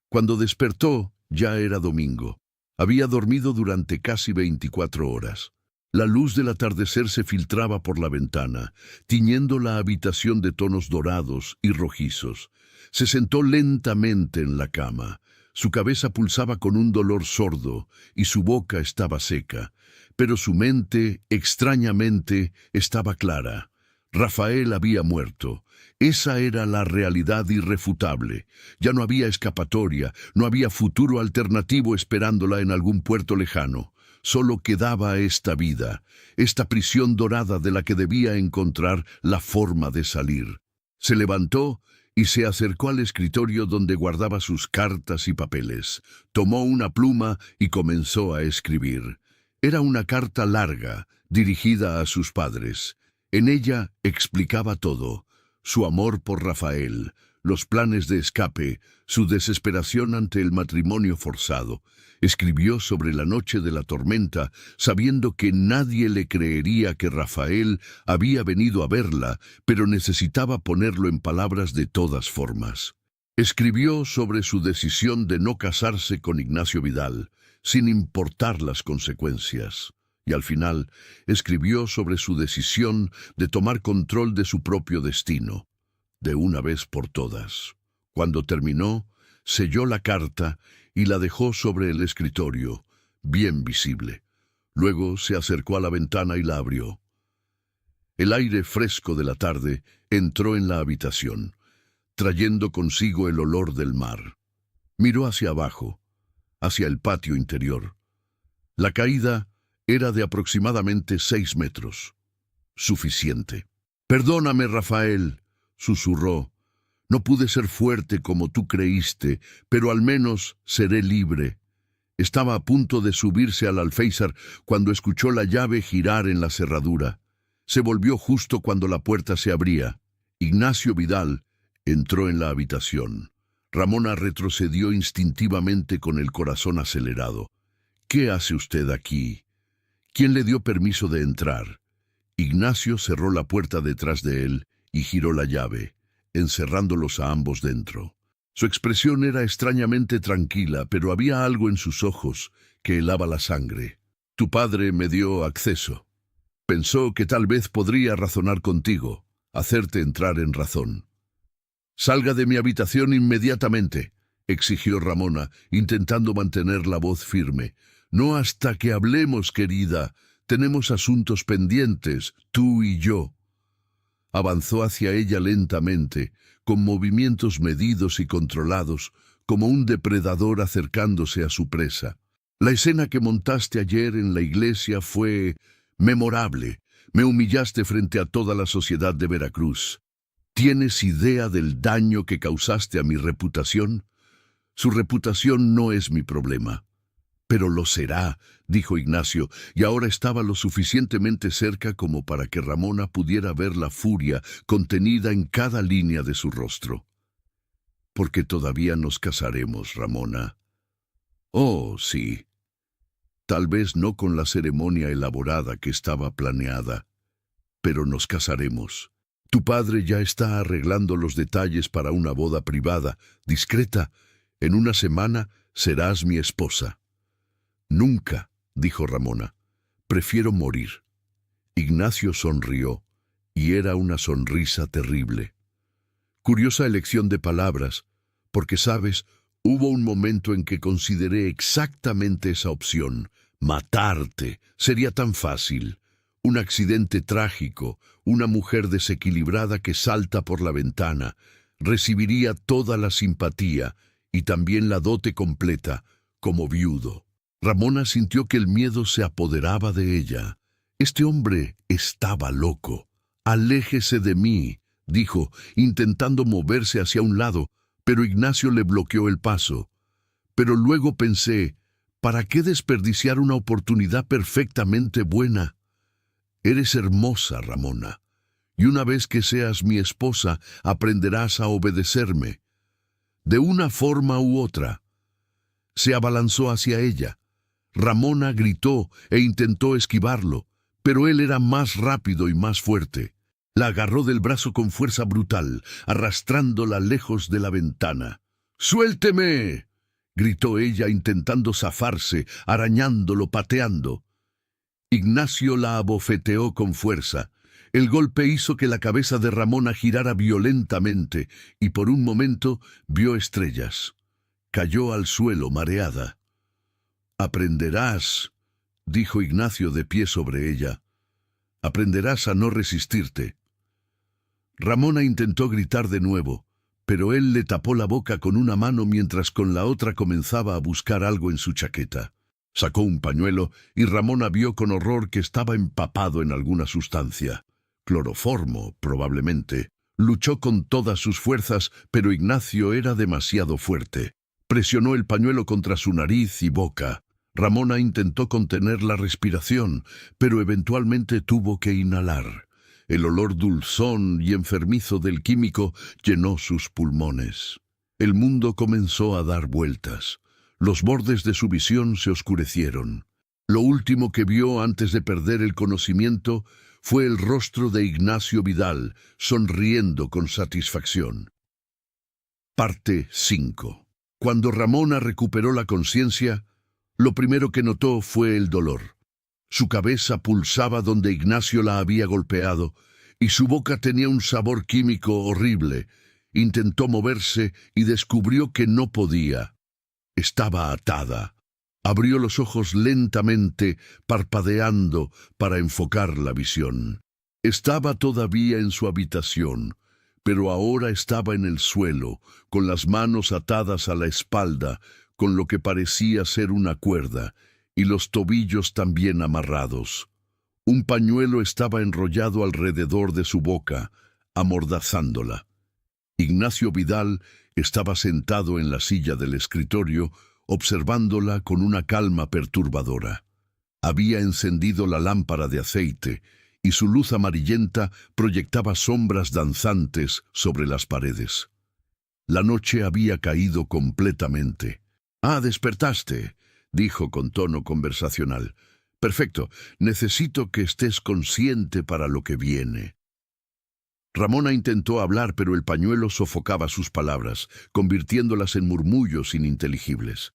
Cuando despertó, ya era domingo. Había dormido durante casi 24 horas. La luz del atardecer se filtraba por la ventana, tiñendo la habitación de tonos dorados y rojizos. Se sentó lentamente en la cama. Su cabeza pulsaba con un dolor sordo y su boca estaba seca, pero su mente, extrañamente, estaba clara. Rafael había muerto. Esa era la realidad irrefutable. Ya no había escapatoria, no había futuro alternativo esperándola en algún puerto lejano. Solo quedaba esta vida, esta prisión dorada de la que debía encontrar la forma de salir. Se levantó y se acercó al escritorio donde guardaba sus cartas y papeles. Tomó una pluma y comenzó a escribir. Era una carta larga, dirigida a sus padres. En ella explicaba todo: su amor por Rafael, los planes de escape, su desesperación ante el matrimonio forzado. Escribió sobre la noche de la tormenta, sabiendo que nadie le creería que Rafael había venido a verla, pero necesitaba ponerlo en palabras de todas formas. Escribió sobre su decisión de no casarse con Ignacio Vidal, sin importar las consecuencias. Y al final, escribió sobre su decisión de tomar control de su propio destino, de una vez por todas. Cuando terminó, selló la carta y la dejó sobre el escritorio, bien visible. Luego se acercó a la ventana y la abrió. El aire fresco de la tarde entró en la habitación, trayendo consigo el olor del mar. Miró hacia abajo, hacia el patio interior. La caída era de aproximadamente 6 metros. Suficiente. «Perdóname, Rafael», susurró. «No pude ser fuerte como tú creíste, pero al menos seré libre». Estaba a punto de subirse al alféizar cuando escuchó la llave girar en la cerradura. Se volvió justo cuando la puerta se abría. Ignacio Vidal entró en la habitación. Ramona retrocedió instintivamente con el corazón acelerado. «¿Qué hace usted aquí? ¿Quién le dio permiso de entrar?» Ignacio cerró la puerta detrás de él y giró la llave, encerrándolos a ambos dentro. Su expresión era extrañamente tranquila, pero había algo en sus ojos que helaba la sangre. «Tu padre me dio acceso. Pensó que tal vez podría razonar contigo, hacerte entrar en razón». «Salga de mi habitación inmediatamente», exigió Ramona, intentando mantener la voz firme. «No hasta que hablemos, querida. Tenemos asuntos pendientes, tú y yo». Avanzó hacia ella lentamente, con movimientos medidos y controlados, como un depredador acercándose a su presa. «La escena que montaste ayer en la iglesia fue memorable. Me humillaste frente a toda la sociedad de Veracruz. ¿Tienes idea del daño que causaste a mi reputación? Su reputación no es mi problema». «Pero lo será», dijo Ignacio, y ahora estaba lo suficientemente cerca como para que Ramona pudiera ver la furia contenida en cada línea de su rostro. «Porque todavía nos casaremos, Ramona». «Oh, sí. Tal vez no con la ceremonia elaborada que estaba planeada, pero nos casaremos. Tu padre ya está arreglando los detalles para una boda privada, discreta. En una semana serás mi esposa». «Nunca», dijo Ramona. «Prefiero morir». Ignacio sonrió, y era una sonrisa terrible. Curiosa elección de palabras, porque, sabes, hubo un momento en que consideré exactamente esa opción. Matarte sería tan fácil. Un accidente trágico, una mujer desequilibrada que salta por la ventana, recibiría toda la simpatía y también la dote completa, como viudo. Ramona sintió que el miedo se apoderaba de ella. «Este hombre estaba loco. Aléjese de mí», dijo, intentando moverse hacia un lado, pero Ignacio le bloqueó el paso. Pero luego pensé, ¿para qué desperdiciar una oportunidad perfectamente buena? «Eres hermosa, Ramona, y una vez que seas mi esposa, aprenderás a obedecerme. De una forma u otra». Se abalanzó hacia ella. Ramona gritó e intentó esquivarlo, pero él era más rápido y más fuerte. La agarró del brazo con fuerza brutal, arrastrándola lejos de la ventana. «¡Suélteme!», gritó ella intentando zafarse, arañándolo, pateando. Ignacio la abofeteó con fuerza. El golpe hizo que la cabeza de Ramona girara violentamente y por un momento vio estrellas. Cayó al suelo mareada. «Aprenderás», dijo Ignacio de pie sobre ella. «Aprenderás a no resistirte». Ramona intentó gritar de nuevo, pero él le tapó la boca con una mano mientras con la otra comenzaba a buscar algo en su chaqueta. Sacó un pañuelo y Ramona vio con horror que estaba empapado en alguna sustancia. Cloroformo, probablemente. Luchó con todas sus fuerzas, pero Ignacio era demasiado fuerte. Presionó el pañuelo contra su nariz y boca. Ramona intentó contener la respiración, pero eventualmente tuvo que inhalar. El olor dulzón y enfermizo del químico llenó sus pulmones. El mundo comenzó a dar vueltas. Los bordes de su visión se oscurecieron. Lo último que vio antes de perder el conocimiento fue el rostro de Ignacio Vidal, sonriendo con satisfacción. Parte 5. Cuando Ramona recuperó la conciencia, lo primero que notó fue el dolor. Su cabeza pulsaba donde Ignacio la había golpeado y su boca tenía un sabor químico horrible. Intentó moverse y descubrió que no podía. Estaba atada. Abrió los ojos lentamente, parpadeando para enfocar la visión. Estaba todavía en su habitación, pero ahora estaba en el suelo, con las manos atadas a la espalda, con lo que parecía ser una cuerda, y los tobillos también amarrados. Un pañuelo estaba enrollado alrededor de su boca, amordazándola. Ignacio Vidal estaba sentado en la silla del escritorio, observándola con una calma perturbadora. Había encendido la lámpara de aceite, y su luz amarillenta proyectaba sombras danzantes sobre las paredes. La noche había caído completamente. «Ah, despertaste», dijo con tono conversacional. «Perfecto, necesito que estés consciente para lo que viene». Ramona intentó hablar, pero el pañuelo sofocaba sus palabras, convirtiéndolas en murmullos ininteligibles.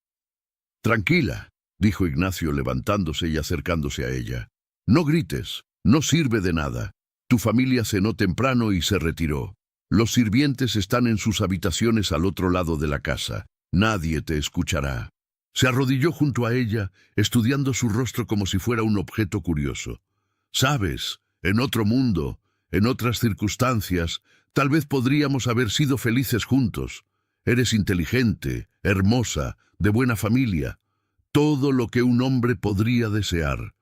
«Tranquila», dijo Ignacio levantándose y acercándose a ella. «No grites, no sirve de nada. Tu familia cenó temprano y se retiró. Los sirvientes están en sus habitaciones al otro lado de la casa. Nadie te escuchará». Se arrodilló junto a ella, estudiando su rostro como si fuera un objeto curioso. «Sabes, en otro mundo, en otras circunstancias, tal vez podríamos haber sido felices juntos. Eres inteligente, hermosa, de buena familia, todo lo que un hombre podría desear.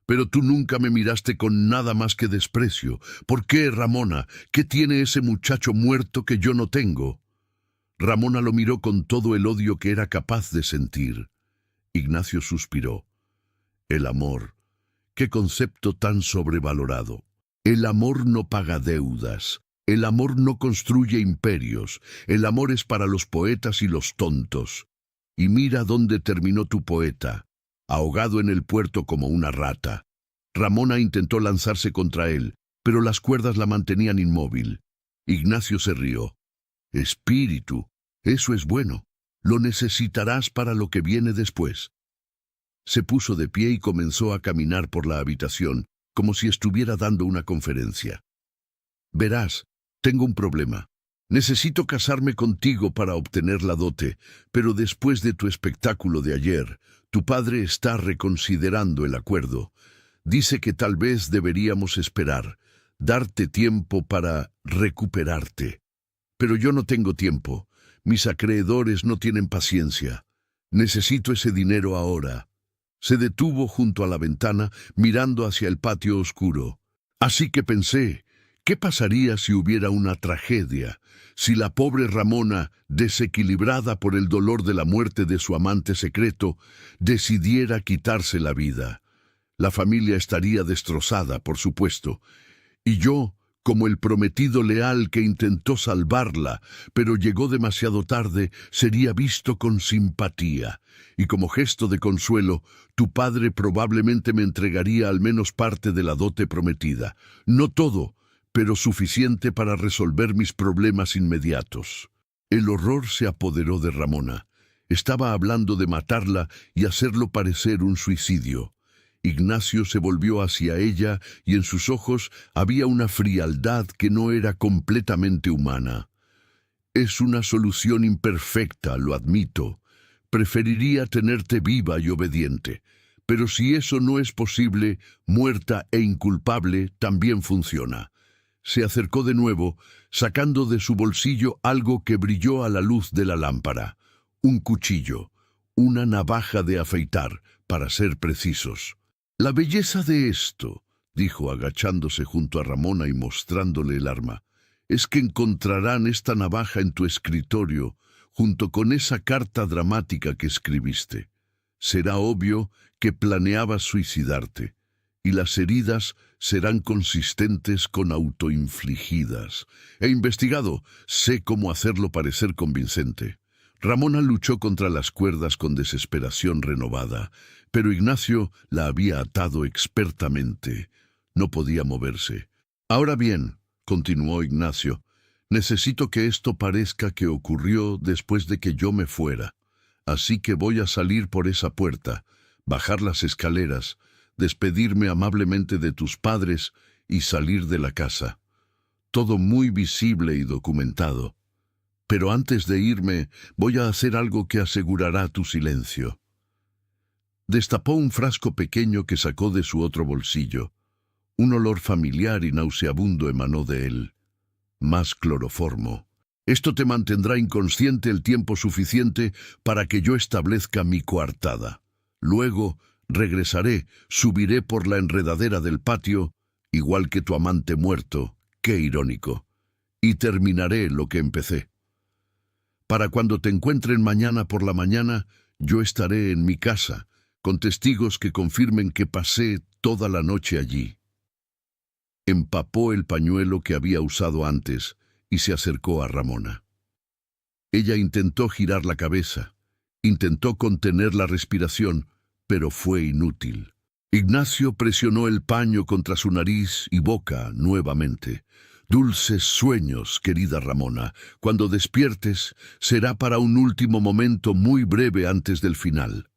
Pero tú nunca me miraste con nada más que desprecio. ¿Por qué, Ramona? ¿Qué tiene ese muchacho muerto que yo no tengo?» Ramona lo miró con todo el odio que era capaz de sentir. Ignacio suspiró. El amor. Qué concepto tan sobrevalorado. El amor no paga deudas. El amor no construye imperios. El amor es para los poetas y los tontos. Y mira dónde terminó tu poeta, ahogado en el puerto como una rata. Ramona intentó lanzarse contra él, pero las cuerdas la mantenían inmóvil. Ignacio se rió. «Espíritu, eso es bueno. Lo necesitarás para lo que viene después». Se puso de pie y comenzó a caminar por la habitación, como si estuviera dando una conferencia. «Verás, tengo un problema. Necesito casarme contigo para obtener la dote, pero después de tu espectáculo de ayer, tu padre está reconsiderando el acuerdo. Dice que tal vez deberíamos esperar, darte tiempo para recuperarte. Pero yo no tengo tiempo. Mis acreedores no tienen paciencia. Necesito ese dinero ahora». Se detuvo junto a la ventana, mirando hacia el patio oscuro. «Así que pensé, ¿qué pasaría si hubiera una tragedia? Si la pobre Ramona, desequilibrada por el dolor de la muerte de su amante secreto, decidiera quitarse la vida. La familia estaría destrozada, por supuesto. Y yo, como el prometido leal que intentó salvarla, pero llegó demasiado tarde, sería visto con simpatía. Y como gesto de consuelo, tu padre probablemente me entregaría al menos parte de la dote prometida. No todo, pero suficiente para resolver mis problemas inmediatos». El horror se apoderó de Ramona. Estaba hablando de matarla y hacerlo parecer un suicidio. Ignacio se volvió hacia ella y en sus ojos había una frialdad que no era completamente humana. «Es una solución imperfecta, lo admito. Preferiría tenerte viva y obediente. Pero si eso no es posible, muerta e inculpable también funciona». Se acercó de nuevo, sacando de su bolsillo algo que brilló a la luz de la lámpara. Un cuchillo, una navaja de afeitar, para ser precisos. «La belleza de esto», dijo agachándose junto a Ramona y mostrándole el arma, «es que encontrarán esta navaja en tu escritorio, junto con esa carta dramática que escribiste. Será obvio que planeabas suicidarte, y las heridas serán consistentes con autoinfligidas. He investigado, sé cómo hacerlo parecer convincente». Ramona luchó contra las cuerdas con desesperación renovada, pero Ignacio la había atado expertamente. No podía moverse. «Ahora bien», continuó Ignacio, «necesito que esto parezca que ocurrió después de que yo me fuera. Así que voy a salir por esa puerta, bajar las escaleras, despedirme amablemente de tus padres y salir de la casa. Todo muy visible y documentado. Pero antes de irme, voy a hacer algo que asegurará tu silencio». Destapó un frasco pequeño que sacó de su otro bolsillo. Un olor familiar y nauseabundo emanó de él. Más cloroformo. «Esto te mantendrá inconsciente el tiempo suficiente para que yo establezca mi coartada. Luego regresaré, subiré por la enredadera del patio, igual que tu amante muerto, qué irónico, y terminaré lo que empecé. Para cuando te encuentren mañana por la mañana, yo estaré en mi casa, con testigos que confirmen que pasé toda la noche allí». Empapó el pañuelo que había usado antes y se acercó a Ramona. Ella intentó girar la cabeza, intentó contener la respiración, pero fue inútil. Ignacio presionó el paño contra su nariz y boca nuevamente. Dulces sueños, querida Ramona. Cuando despiertes, será para un último momento muy breve antes del final.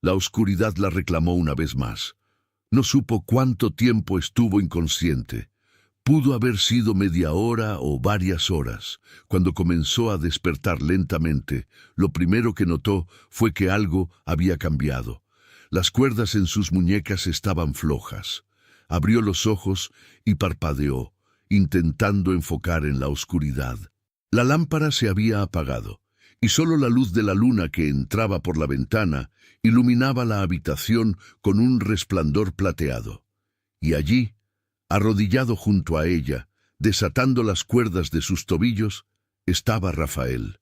La oscuridad la reclamó una vez más. No supo cuánto tiempo estuvo inconsciente. Pudo haber sido media hora o varias horas. Cuando comenzó a despertar lentamente, lo primero que notó fue que algo había cambiado. Las cuerdas en sus muñecas estaban flojas. Abrió los ojos y parpadeó, intentando enfocar en la oscuridad. La lámpara se había apagado, y solo la luz de la luna que entraba por la ventana iluminaba la habitación con un resplandor plateado. Y allí, arrodillado junto a ella, desatando las cuerdas de sus tobillos, estaba Rafael.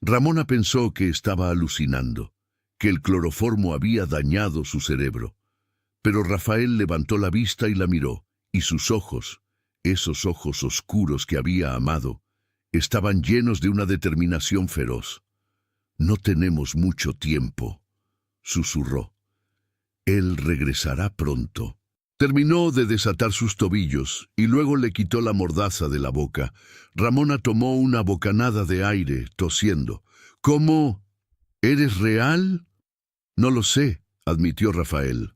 Ramona pensó que estaba alucinando, que el cloroformo había dañado su cerebro. Pero Rafael levantó la vista y la miró, y sus ojos, esos ojos oscuros que había amado, estaban llenos de una determinación feroz. «No tenemos mucho tiempo», susurró. «Él regresará pronto». Terminó de desatar sus tobillos y luego le quitó la mordaza de la boca. Ramona tomó una bocanada de aire, tosiendo. «¿Cómo? ¿Eres real?» «No lo sé», admitió Rafael.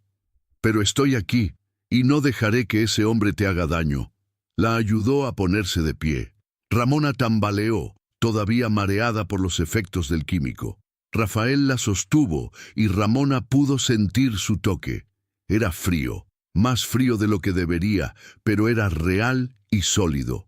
«Pero estoy aquí, y no dejaré que ese hombre te haga daño». La ayudó a ponerse de pie. Ramona tambaleó, todavía mareada por los efectos del químico. Rafael la sostuvo y Ramona pudo sentir su toque. Era frío, más frío de lo que debería, pero era real y sólido.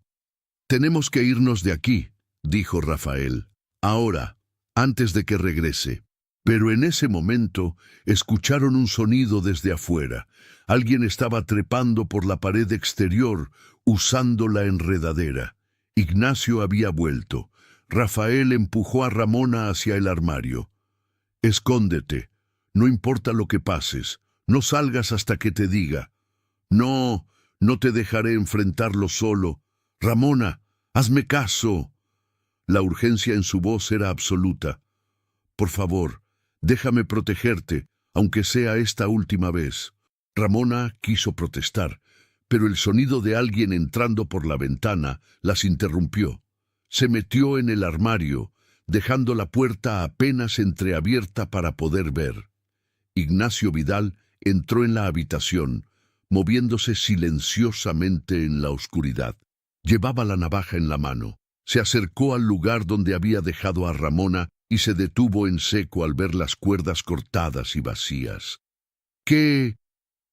«Tenemos que irnos de aquí», dijo Rafael. «Ahora, antes de que regrese». Pero en ese momento escucharon un sonido desde afuera. Alguien estaba trepando por la pared exterior, usando la enredadera. Ignacio había vuelto. Rafael empujó a Ramona hacia el armario. «Escóndete. No importa lo que pases. No salgas hasta que te diga». «No, no te dejaré enfrentarlo solo. Ramona, hazme caso». La urgencia en su voz era absoluta. «Por favor, déjame protegerte, aunque sea esta última vez». Ramona quiso protestar, pero el sonido de alguien entrando por la ventana las interrumpió. Se metió en el armario, dejando la puerta apenas entreabierta para poder ver. Ignacio Vidal entró en la habitación, moviéndose silenciosamente en la oscuridad. Llevaba la navaja en la mano. Se acercó al lugar donde había dejado a Ramona y se detuvo en seco al ver las cuerdas cortadas y vacías. «¿Qué?»,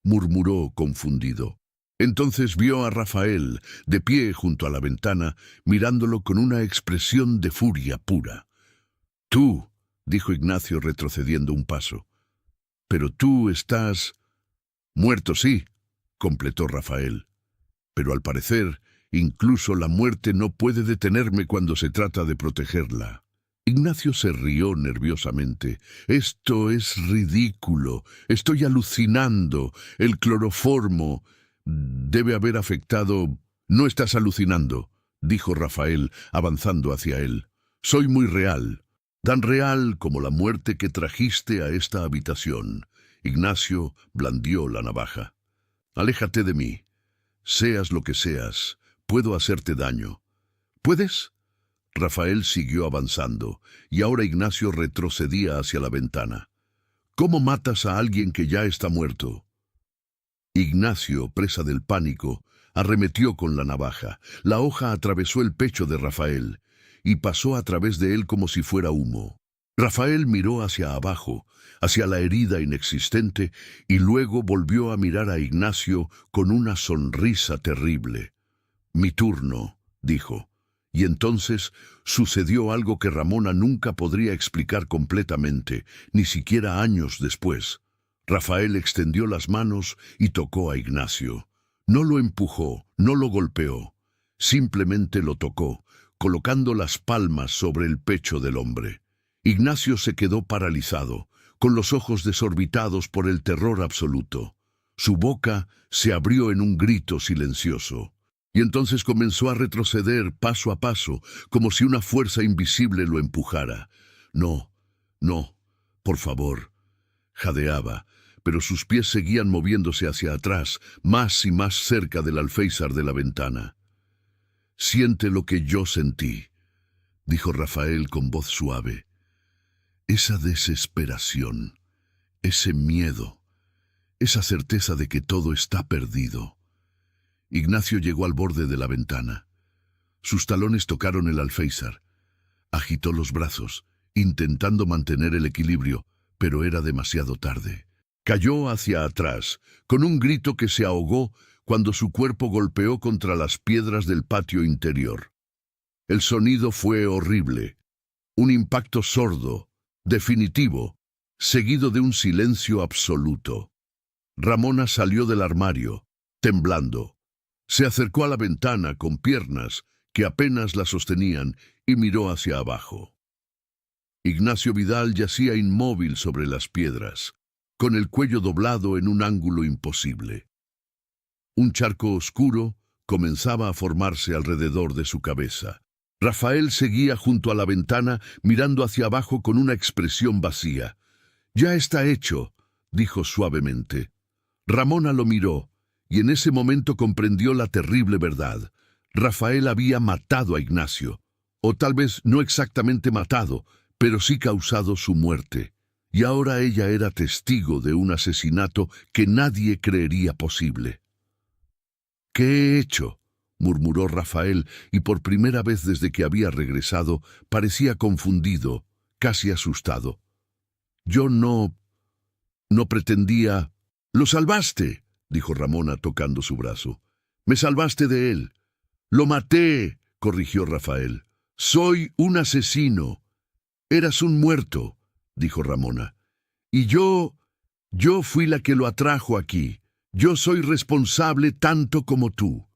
murmuró confundido. Entonces vio a Rafael, de pie junto a la ventana, mirándolo con una expresión de furia pura. «Tú», dijo Ignacio retrocediendo un paso. «Pero tú estás...» «Muerto, sí», completó Rafael. «Pero al parecer, incluso la muerte no puede detenerme cuando se trata de protegerla». Ignacio se rió nerviosamente. «Esto es ridículo. Estoy alucinando. El cloroformo debe haber afectado...» «No estás alucinando», dijo Rafael, avanzando hacia él. «Soy muy real. Tan real como la muerte que trajiste a esta habitación». Ignacio blandió la navaja. «Aléjate de mí. Seas lo que seas, puedo hacerte daño». «¿Puedes?». Rafael siguió avanzando, y ahora Ignacio retrocedía hacia la ventana. «¿Cómo matas a alguien que ya está muerto?». Ignacio, presa del pánico, arremetió con la navaja. La hoja atravesó el pecho de Rafael y pasó a través de él como si fuera humo. Rafael miró hacia abajo, hacia la herida inexistente, y luego volvió a mirar a Ignacio con una sonrisa terrible. «Mi turno», dijo. Y entonces sucedió algo que Ramona nunca podría explicar completamente, ni siquiera años después. Rafael extendió las manos y tocó a Ignacio. No lo empujó, no lo golpeó. Simplemente lo tocó, colocando las palmas sobre el pecho del hombre. Ignacio se quedó paralizado, con los ojos desorbitados por el terror absoluto. Su boca se abrió en un grito silencioso. Y entonces comenzó a retroceder paso a paso, como si una fuerza invisible lo empujara. No, no, por favor, jadeaba, pero sus pies seguían moviéndose hacia atrás, más y más cerca del alféizar de la ventana. «Siente lo que yo sentí», dijo Rafael con voz suave. «Esa desesperación, ese miedo, esa certeza de que todo está perdido». Ignacio llegó al borde de la ventana. Sus talones tocaron el alféizar. Agitó los brazos, intentando mantener el equilibrio, pero era demasiado tarde. Cayó hacia atrás, con un grito que se ahogó cuando su cuerpo golpeó contra las piedras del patio interior. El sonido fue horrible, un impacto sordo, definitivo, seguido de un silencio absoluto. Ramona salió del armario, temblando. Se acercó a la ventana con piernas que apenas la sostenían y miró hacia abajo. Ignacio Vidal yacía inmóvil sobre las piedras, con el cuello doblado en un ángulo imposible. Un charco oscuro comenzaba a formarse alrededor de su cabeza. Rafael seguía junto a la ventana, mirando hacia abajo con una expresión vacía. «Ya está hecho», dijo suavemente. Ramona lo miró, y en ese momento comprendió la terrible verdad. Rafael había matado a Ignacio, o tal vez no exactamente matado, pero sí causado su muerte. Y ahora ella era testigo de un asesinato que nadie creería posible. «¿Qué he hecho?», murmuró Rafael, y por primera vez desde que había regresado, parecía confundido, casi asustado. «Yo no pretendía...» «¡Lo salvaste!», dijo Ramona tocando su brazo. «Me salvaste de él». «Lo maté», corrigió Rafael. «Soy un asesino». «Eras un muerto», dijo Ramona. «Y yo fui la que lo atrajo aquí. Yo soy responsable tanto como tú».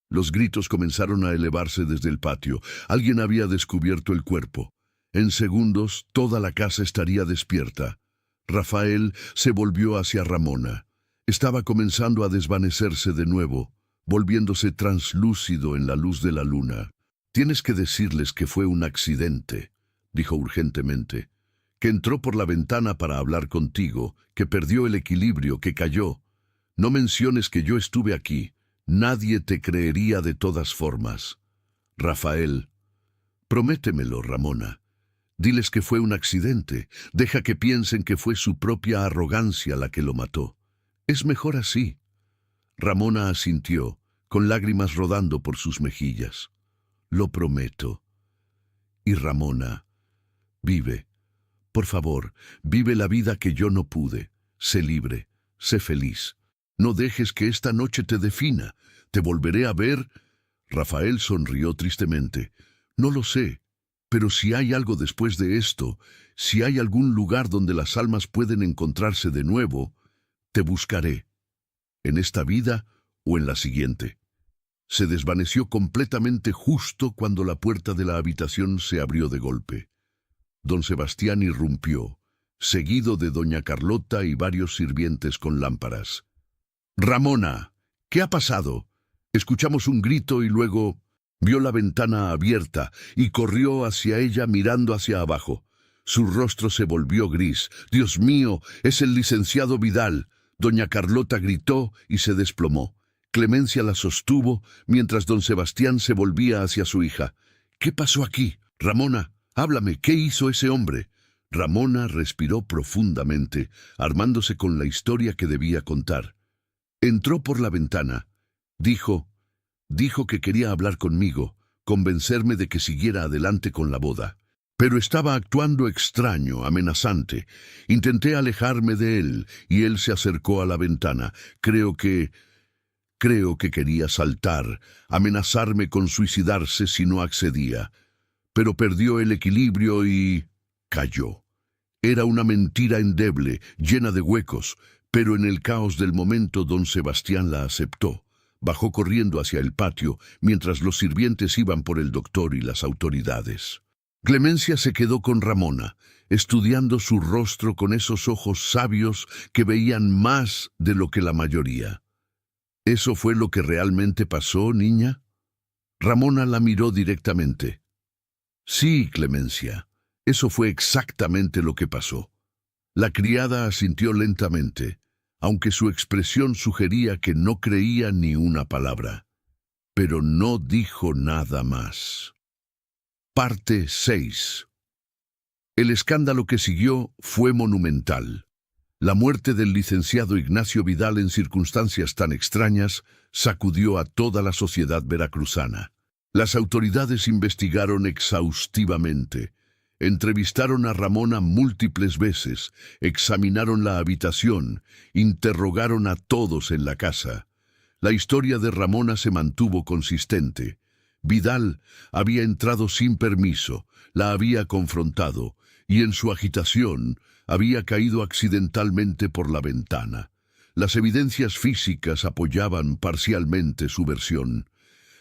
Los gritos comenzaron a elevarse desde el patio. Alguien había descubierto el cuerpo. En segundos, toda la casa estaría despierta. Rafael se volvió hacia Ramona. Estaba comenzando a desvanecerse de nuevo, volviéndose translúcido en la luz de la luna. «Tienes que decirles que fue un accidente», dijo urgentemente. «Que entró por la ventana para hablar contigo, que perdió el equilibrio, que cayó. No menciones que yo estuve aquí. Nadie te creería de todas formas». «Rafael, prométemelo, Ramona. Diles que fue un accidente. Deja que piensen que fue su propia arrogancia la que lo mató. Es mejor así». Ramona asintió, con lágrimas rodando por sus mejillas. «Lo prometo». «Y Ramona, vive. Por favor, vive la vida que yo no pude. Sé libre, sé feliz. No dejes que esta noche te defina. Te volveré a ver». Rafael sonrió tristemente. «No lo sé, pero si hay algo después de esto, si hay algún lugar donde las almas pueden encontrarse de nuevo, te buscaré. En esta vida o en la siguiente». Se desvaneció completamente justo cuando la puerta de la habitación se abrió de golpe. Don Sebastián irrumpió, seguido de doña Carlota y varios sirvientes con lámparas. «Ramona, ¿qué ha pasado?». Escuchamos un grito y luego vio la ventana abierta y corrió hacia ella mirando hacia abajo. Su rostro se volvió gris. «Dios mío, es el licenciado Vidal». Doña Carlota gritó y se desplomó. Clemencia la sostuvo mientras don Sebastián se volvía hacia su hija. «¿Qué pasó aquí? Ramona, háblame, ¿qué hizo ese hombre?». Ramona respiró profundamente, armándose con la historia que debía contar. «Entró por la ventana. Dijo que quería hablar conmigo, convencerme de que siguiera adelante con la boda. Pero estaba actuando extraño, amenazante. Intenté alejarme de él y él se acercó a la ventana. Creo que quería saltar, amenazarme con suicidarse si no accedía. Pero perdió el equilibrio y cayó. Era una mentira endeble, llena de huecos, pero en el caos del momento don Sebastián la aceptó. Bajó corriendo hacia el patio mientras los sirvientes iban por el doctor y las autoridades. Clemencia se quedó con Ramona, estudiando su rostro con esos ojos sabios que veían más de lo que la mayoría. ¿Eso fue lo que realmente pasó, niña? Ramona la miró directamente. Sí, Clemencia, eso fue exactamente lo que pasó. La criada asintió lentamente, aunque su expresión sugería que no creía ni una palabra. Pero no dijo nada más. Parte 6. El escándalo que siguió fue monumental. La muerte del licenciado Ignacio Vidal en circunstancias tan extrañas sacudió a toda la sociedad veracruzana. Las autoridades investigaron exhaustivamente. Entrevistaron a Ramona múltiples veces, examinaron la habitación, interrogaron a todos en la casa. La historia de Ramona se mantuvo consistente. Vidal había entrado sin permiso, la había confrontado, y en su agitación había caído accidentalmente por la ventana. Las evidencias físicas apoyaban parcialmente su versión.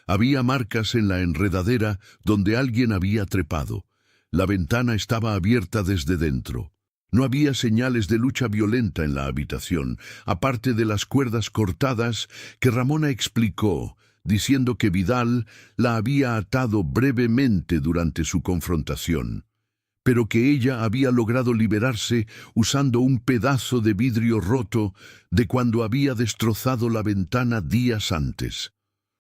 Había marcas en la enredadera donde alguien había trepado. La ventana estaba abierta desde dentro. No había señales de lucha violenta en la habitación, aparte de las cuerdas cortadas que Ramona explicó, diciendo que Vidal la había atado brevemente durante su confrontación, pero que ella había logrado liberarse usando un pedazo de vidrio roto de cuando había destrozado la ventana días antes.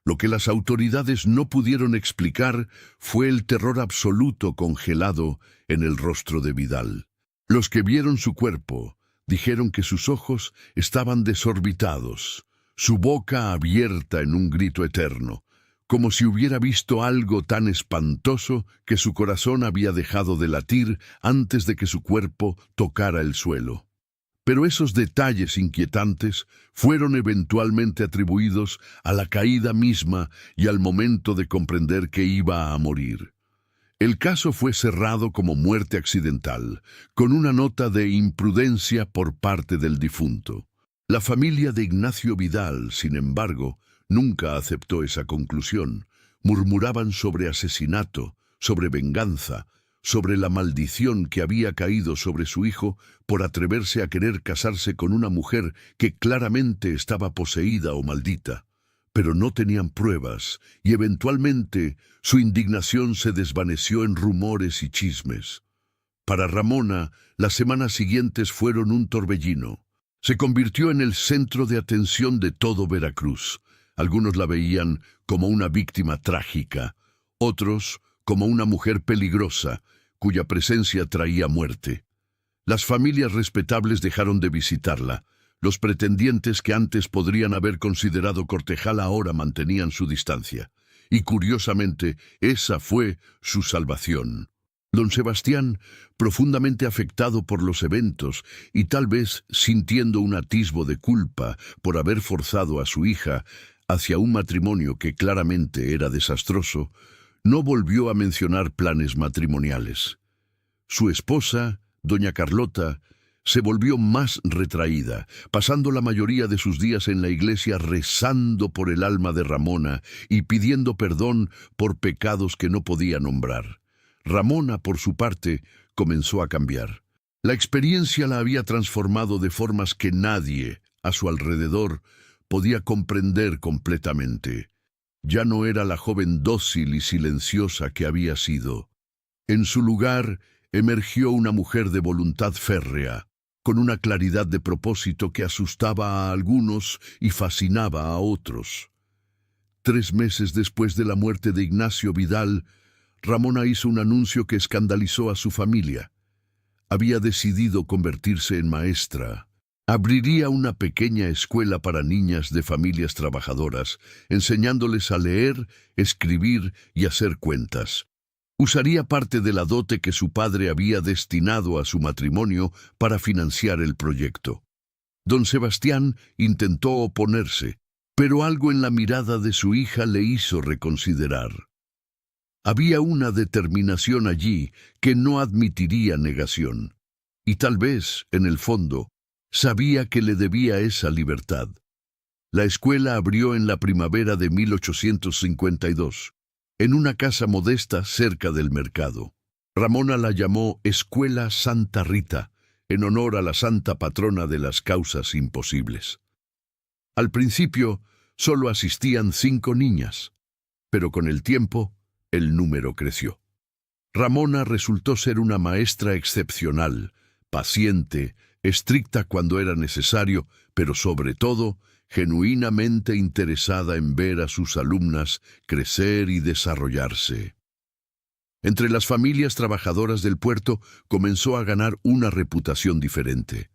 Lo que las autoridades no pudieron explicar fue el terror absoluto congelado en el rostro de Vidal. Los que vieron su cuerpo dijeron que sus ojos estaban desorbitados, su boca abierta en un grito eterno, como si hubiera visto algo tan espantoso que su corazón había dejado de latir antes de que su cuerpo tocara el suelo. Pero esos detalles inquietantes fueron eventualmente atribuidos a la caída misma y al momento de comprender que iba a morir. El caso fue cerrado como muerte accidental, con una nota de imprudencia por parte del difunto. La familia de Ignacio Vidal, sin embargo, nunca aceptó esa conclusión. Murmuraban sobre asesinato, sobre venganza, sobre la maldición que había caído sobre su hijo por atreverse a querer casarse con una mujer que claramente estaba poseída o maldita. Pero no tenían pruebas, y eventualmente su indignación se desvaneció en rumores y chismes. Para Ramona, las semanas siguientes fueron un torbellino. Se convirtió en el centro de atención de todo Veracruz. Algunos la veían como una víctima trágica, otros como una mujer peligrosa, cuya presencia traía muerte. Las familias respetables dejaron de visitarla. Los pretendientes que antes podrían haber considerado cortejal ahora mantenían su distancia. Y curiosamente, esa fue su salvación. Don Sebastián, profundamente afectado por los eventos y tal vez sintiendo un atisbo de culpa por haber forzado a su hija hacia un matrimonio que claramente era desastroso, no volvió a mencionar planes matrimoniales. Su esposa, doña Carlota, se volvió más retraída, pasando la mayoría de sus días en la iglesia rezando por el alma de Ramona y pidiendo perdón por pecados que no podía nombrar. Ramona, por su parte, comenzó a cambiar. La experiencia la había transformado de formas que nadie, a su alrededor, podía comprender completamente. Ya no era la joven dócil y silenciosa que había sido. En su lugar emergió una mujer de voluntad férrea, con una claridad de propósito que asustaba a algunos y fascinaba a otros. 3 meses después de la muerte de Ignacio Vidal, Ramona hizo un anuncio que escandalizó a su familia. Había decidido convertirse en maestra. Abriría una pequeña escuela para niñas de familias trabajadoras, enseñándoles a leer, escribir y hacer cuentas. Usaría parte de la dote que su padre había destinado a su matrimonio para financiar el proyecto. Don Sebastián intentó oponerse, pero algo en la mirada de su hija le hizo reconsiderar. Había una determinación allí que no admitiría negación, y tal vez, en el fondo, sabía que le debía esa libertad. La escuela abrió en la primavera de 1852, en una casa modesta cerca del mercado. Ramona la llamó Escuela Santa Rita, en honor a la santa patrona de las causas imposibles. Al principio, Solo asistían 5 niñas, pero con el tiempo el número creció. Ramona resultó ser una maestra excepcional, paciente, estricta cuando era necesario, pero sobre todo, genuinamente interesada en ver a sus alumnas crecer y desarrollarse. Entre las familias trabajadoras del puerto comenzó a ganar una reputación diferente.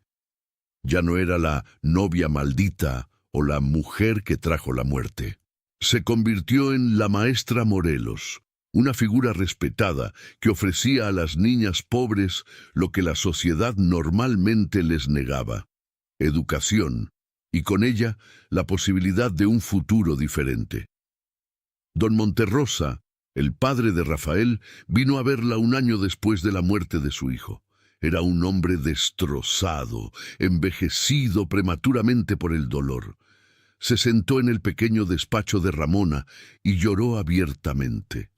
Ya no era la novia maldita o la mujer que trajo la muerte. Se convirtió en la maestra Morelos, una figura respetada que ofrecía a las niñas pobres lo que la sociedad normalmente les negaba: educación, y con ella la posibilidad de un futuro diferente. Don Monterrosa, el padre de Rafael, vino a verla un año después de la muerte de su hijo. Era un hombre destrozado, envejecido prematuramente por el dolor. Se sentó en el pequeño despacho de Ramona y lloró abiertamente.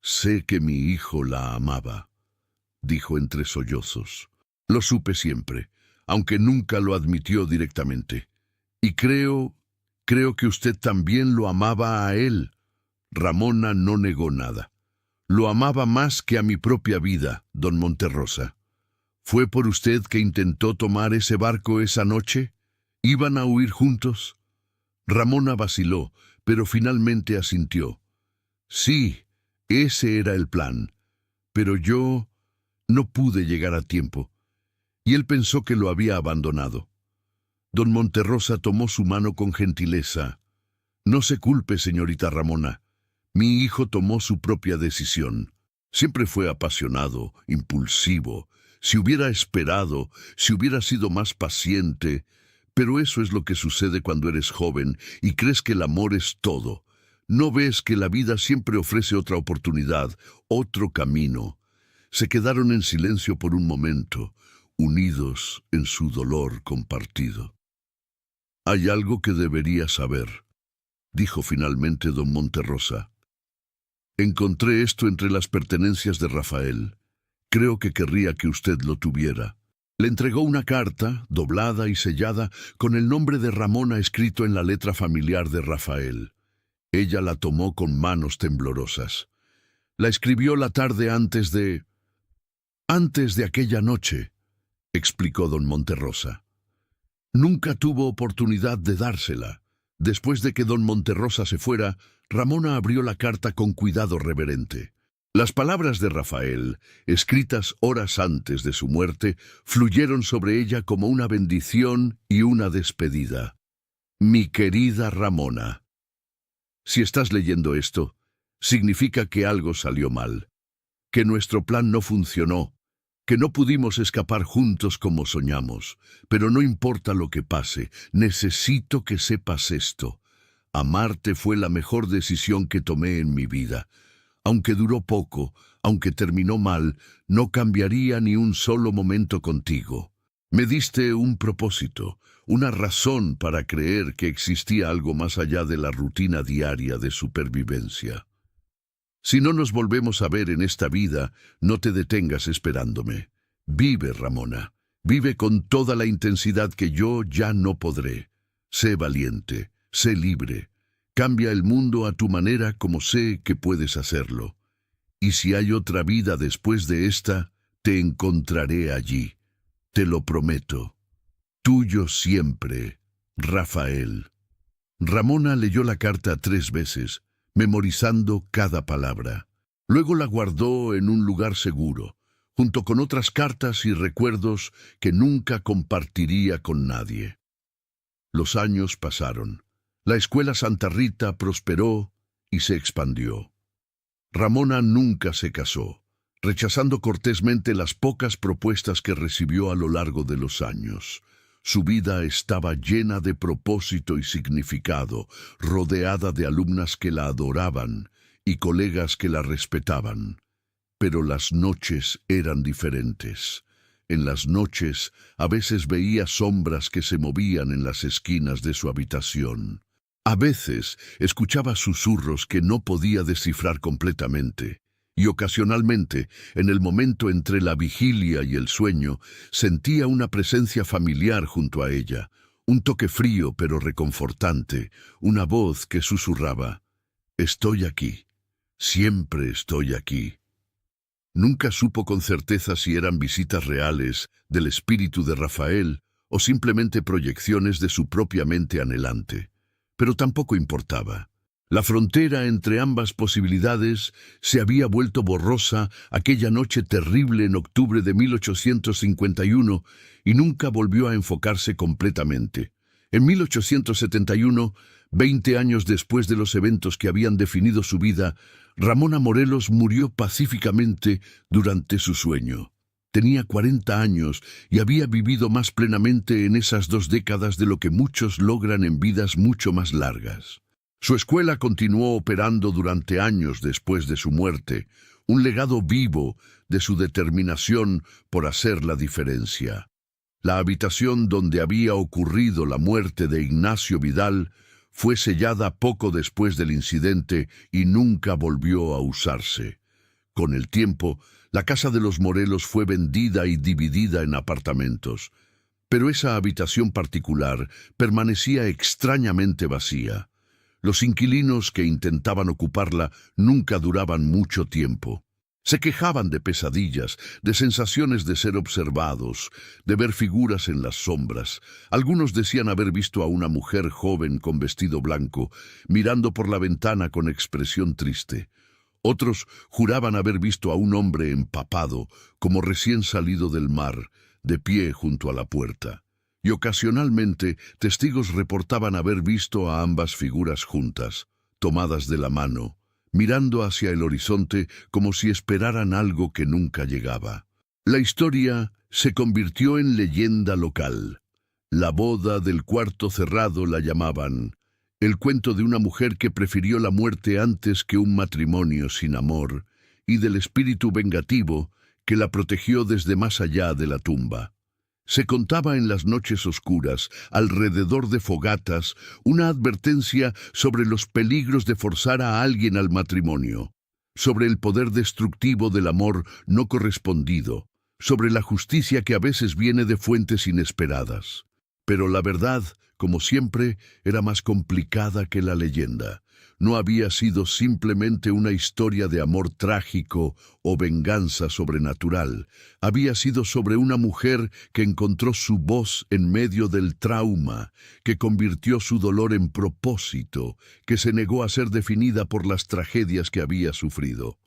«Sé que mi hijo la amaba», dijo entre sollozos. «Lo supe siempre, aunque nunca lo admitió directamente. Y creo que usted también lo amaba a él». Ramona no negó nada. «Lo amaba más que a mi propia vida, don Monterrosa». «¿Fue por usted que intentó tomar ese barco esa noche? ¿Iban a huir juntos?» Ramona vaciló, pero finalmente asintió. «Sí, ese era el plan, pero yo no pude llegar a tiempo». Y él pensó que lo había abandonado. Don Monterrosa tomó su mano con gentileza. «No se culpe, señorita Ramona. Mi hijo tomó su propia decisión. Siempre fue apasionado, impulsivo. Si hubiera esperado, si hubiera sido más paciente. Pero eso es lo que sucede cuando eres joven y crees que el amor es todo. ¿No ves que la vida siempre ofrece otra oportunidad, otro camino?» Se quedaron en silencio por un momento, unidos en su dolor compartido. «Hay algo que debería saber», dijo finalmente don Monterrosa. «Encontré esto entre las pertenencias de Rafael. Creo que querría que usted lo tuviera». Le entregó una carta, doblada y sellada, con el nombre de Ramona escrito en la letra familiar de Rafael. Ella la tomó con manos temblorosas. La escribió la tarde antes de aquella noche, explicó don Monterrosa. Nunca tuvo oportunidad de dársela. Después de que don Monterrosa se fuera, Ramona abrió la carta con cuidado reverente. Las palabras de Rafael, escritas horas antes de su muerte, fluyeron sobre ella como una bendición y una despedida. «Mi querida Ramona, si estás leyendo esto, significa que algo salió mal, que nuestro plan no funcionó, que no pudimos escapar juntos como soñamos. Pero no importa lo que pase, necesito que sepas esto. Amarte fue la mejor decisión que tomé en mi vida. Aunque duró poco, aunque terminó mal, no cambiaría ni un solo momento contigo. Me diste un propósito, una razón para creer que existía algo más allá de la rutina diaria de supervivencia. Si no nos volvemos a ver en esta vida, no te detengas esperándome. Vive, Ramona. Vive con toda la intensidad que yo ya no podré. Sé valiente, sé libre. Cambia el mundo a tu manera como sé que puedes hacerlo. Y si hay otra vida después de esta, te encontraré allí. Te lo prometo. Tuyo siempre, Rafael». Ramona leyó la carta 3 veces, memorizando cada palabra. Luego la guardó en un lugar seguro, junto con otras cartas y recuerdos que nunca compartiría con nadie. Los años pasaron. La escuela Santa Rita prosperó y se expandió. Ramona nunca se casó, rechazando cortésmente las pocas propuestas que recibió a lo largo de los años. Su vida estaba llena de propósito y significado, rodeada de alumnas que la adoraban y colegas que la respetaban. Pero las noches eran diferentes. En las noches a veces veía sombras que se movían en las esquinas de su habitación. A veces escuchaba susurros que no podía descifrar completamente. Y ocasionalmente, en el momento entre la vigilia y el sueño, sentía una presencia familiar junto a ella, Un toque frío pero reconfortante, una voz que susurraba: «Estoy aquí, siempre estoy aquí». Nunca supo con certeza si eran visitas reales del espíritu de Rafael o simplemente proyecciones de su propia mente anhelante. Pero tampoco importaba. La frontera entre ambas posibilidades se había vuelto borrosa aquella noche terrible en octubre de 1851 y nunca volvió a enfocarse completamente. En 1871, 20 años después de los eventos que habían definido su vida, Ramona Morelos murió pacíficamente durante su sueño. Tenía 40 años y había vivido más plenamente en esas 2 décadas de lo que muchos logran en vidas mucho más largas. Su escuela continuó operando durante años después de su muerte, un legado vivo de su determinación por hacer la diferencia. La habitación donde había ocurrido la muerte de Ignacio Vidal fue sellada poco después del incidente y nunca volvió a usarse. Con el tiempo, la casa de los Morelos fue vendida y dividida en apartamentos, pero esa habitación particular permanecía extrañamente vacía. Los inquilinos que intentaban ocuparla nunca duraban mucho tiempo. Se quejaban de pesadillas, de sensaciones de ser observados, de ver figuras en las sombras. Algunos decían haber visto a una mujer joven con vestido blanco, mirando por la ventana con expresión triste. Otros juraban haber visto a un hombre empapado, como recién salido del mar, de pie junto a la puerta. Y ocasionalmente testigos reportaban haber visto a ambas figuras juntas, tomadas de la mano, mirando hacia el horizonte como si esperaran algo que nunca llegaba. La historia se convirtió en leyenda local. La boda del cuarto cerrado la llamaban, el cuento de una mujer que prefirió la muerte antes que un matrimonio sin amor, y del espíritu vengativo que la protegió desde más allá de la tumba. Se contaba en las noches oscuras, alrededor de fogatas, una advertencia sobre los peligros de forzar a alguien al matrimonio, sobre el poder destructivo del amor no correspondido, sobre la justicia que a veces viene de fuentes inesperadas. Pero la verdad, como siempre, era más complicada que la leyenda. No había sido simplemente una historia de amor trágico o venganza sobrenatural. Había sido sobre una mujer que encontró su voz en medio del trauma, que convirtió su dolor en propósito, que se negó a ser definida por las tragedias que había sufrido.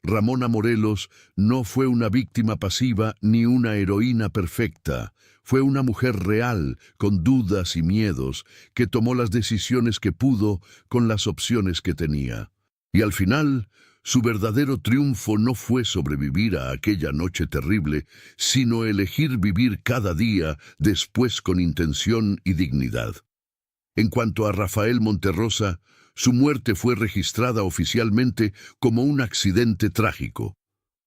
Ramona Morelos no fue una víctima pasiva ni una heroína perfecta. Fue una mujer real, con dudas y miedos, que tomó las decisiones que pudo con las opciones que tenía. Y al final, su verdadero triunfo no fue sobrevivir a aquella noche terrible, sino elegir vivir cada día después con intención y dignidad. En cuanto a Rafael Monterrosa, su muerte fue registrada oficialmente como un accidente trágico.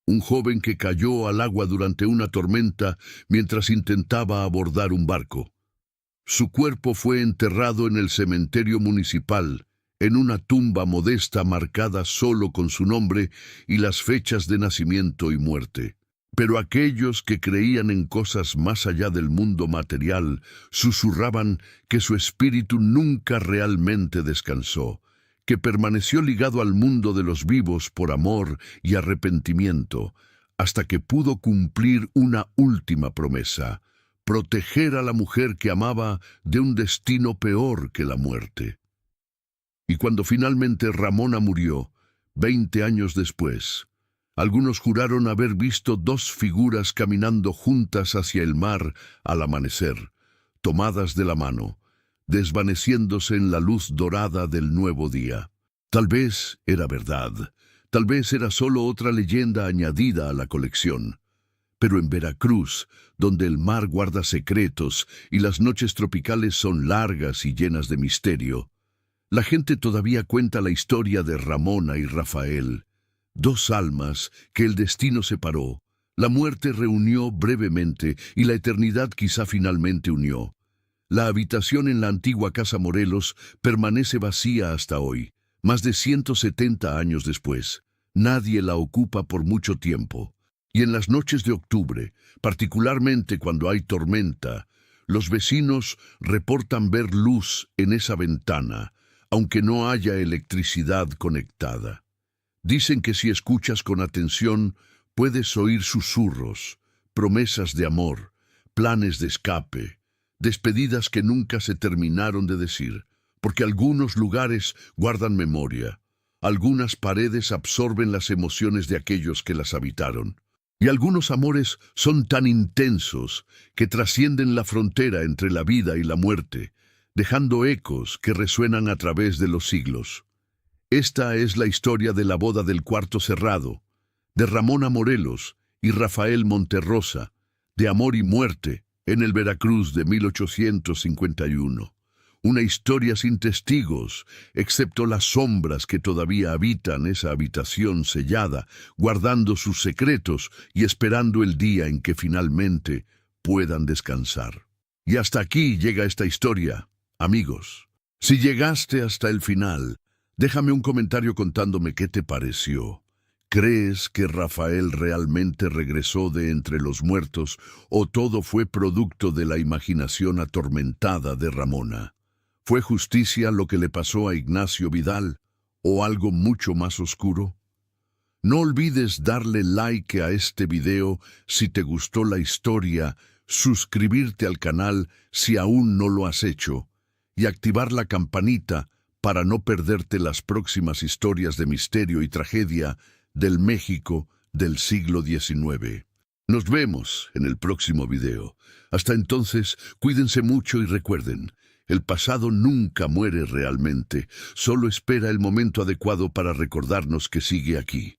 Un joven que cayó al agua durante una tormenta mientras intentaba abordar un barco. Su cuerpo fue enterrado en el cementerio municipal, en una tumba modesta marcada solo con su nombre y las fechas de nacimiento y muerte. Pero aquellos que creían en cosas más allá del mundo material susurraban que su espíritu nunca realmente descansó, que permaneció ligado al mundo de los vivos por amor y arrepentimiento, hasta que pudo cumplir una última promesa: proteger a la mujer que amaba de un destino peor que la muerte. Y cuando finalmente Ramona murió, 20 años después, algunos juraron haber visto 2 figuras caminando juntas hacia el mar al amanecer, tomadas de la mano, desvaneciéndose en la luz dorada del nuevo día. Tal vez era verdad, tal vez era solo otra leyenda añadida a la colección. Pero en Veracruz, donde el mar guarda secretos y las noches tropicales son largas y llenas de misterio, la gente todavía cuenta la historia de Ramona y Rafael, 2 almas que el destino separó, la muerte reunió brevemente y la eternidad quizá finalmente unió. La habitación en la antigua Casa Morelos permanece vacía hasta hoy, más de 170 años después. Nadie la ocupa por mucho tiempo. Y en las noches de octubre, particularmente cuando hay tormenta, Los vecinos reportan ver luz en esa ventana, aunque no haya electricidad conectada. Dicen que si escuchas con atención, puedes oír susurros, promesas de amor, planes de escape, despedidas que nunca se terminaron de decir, porque algunos lugares guardan memoria, algunas paredes absorben las emociones de aquellos que las habitaron, y algunos amores son tan intensos que trascienden la frontera entre la vida y la muerte, dejando ecos que resuenan a través de los siglos. Esta es la historia de la boda del Cuarto Cerrado, de Ramona Morelos y Rafael Monterrosa, de amor y muerte en el Veracruz de 1851. Una historia sin testigos, excepto las sombras que todavía habitan esa habitación sellada, guardando sus secretos y esperando el día en que finalmente puedan descansar. Y hasta aquí llega esta historia, amigos. Si llegaste hasta el final, déjame un comentario contándome qué te pareció. ¿Crees que Rafael realmente regresó de entre los muertos o todo fue producto de la imaginación atormentada de Ramona? ¿Fue justicia lo que le pasó a Ignacio Vidal o algo mucho más oscuro? No olvides darle like a este video si te gustó la historia, suscribirte al canal si aún no lo has hecho y activar la campanita para no perderte las próximas historias de misterio y tragedia del México del siglo XIX. Nos vemos en el próximo video. Hasta entonces, cuídense mucho y recuerden, el pasado nunca muere realmente, solo espera el momento adecuado para recordarnos que sigue aquí.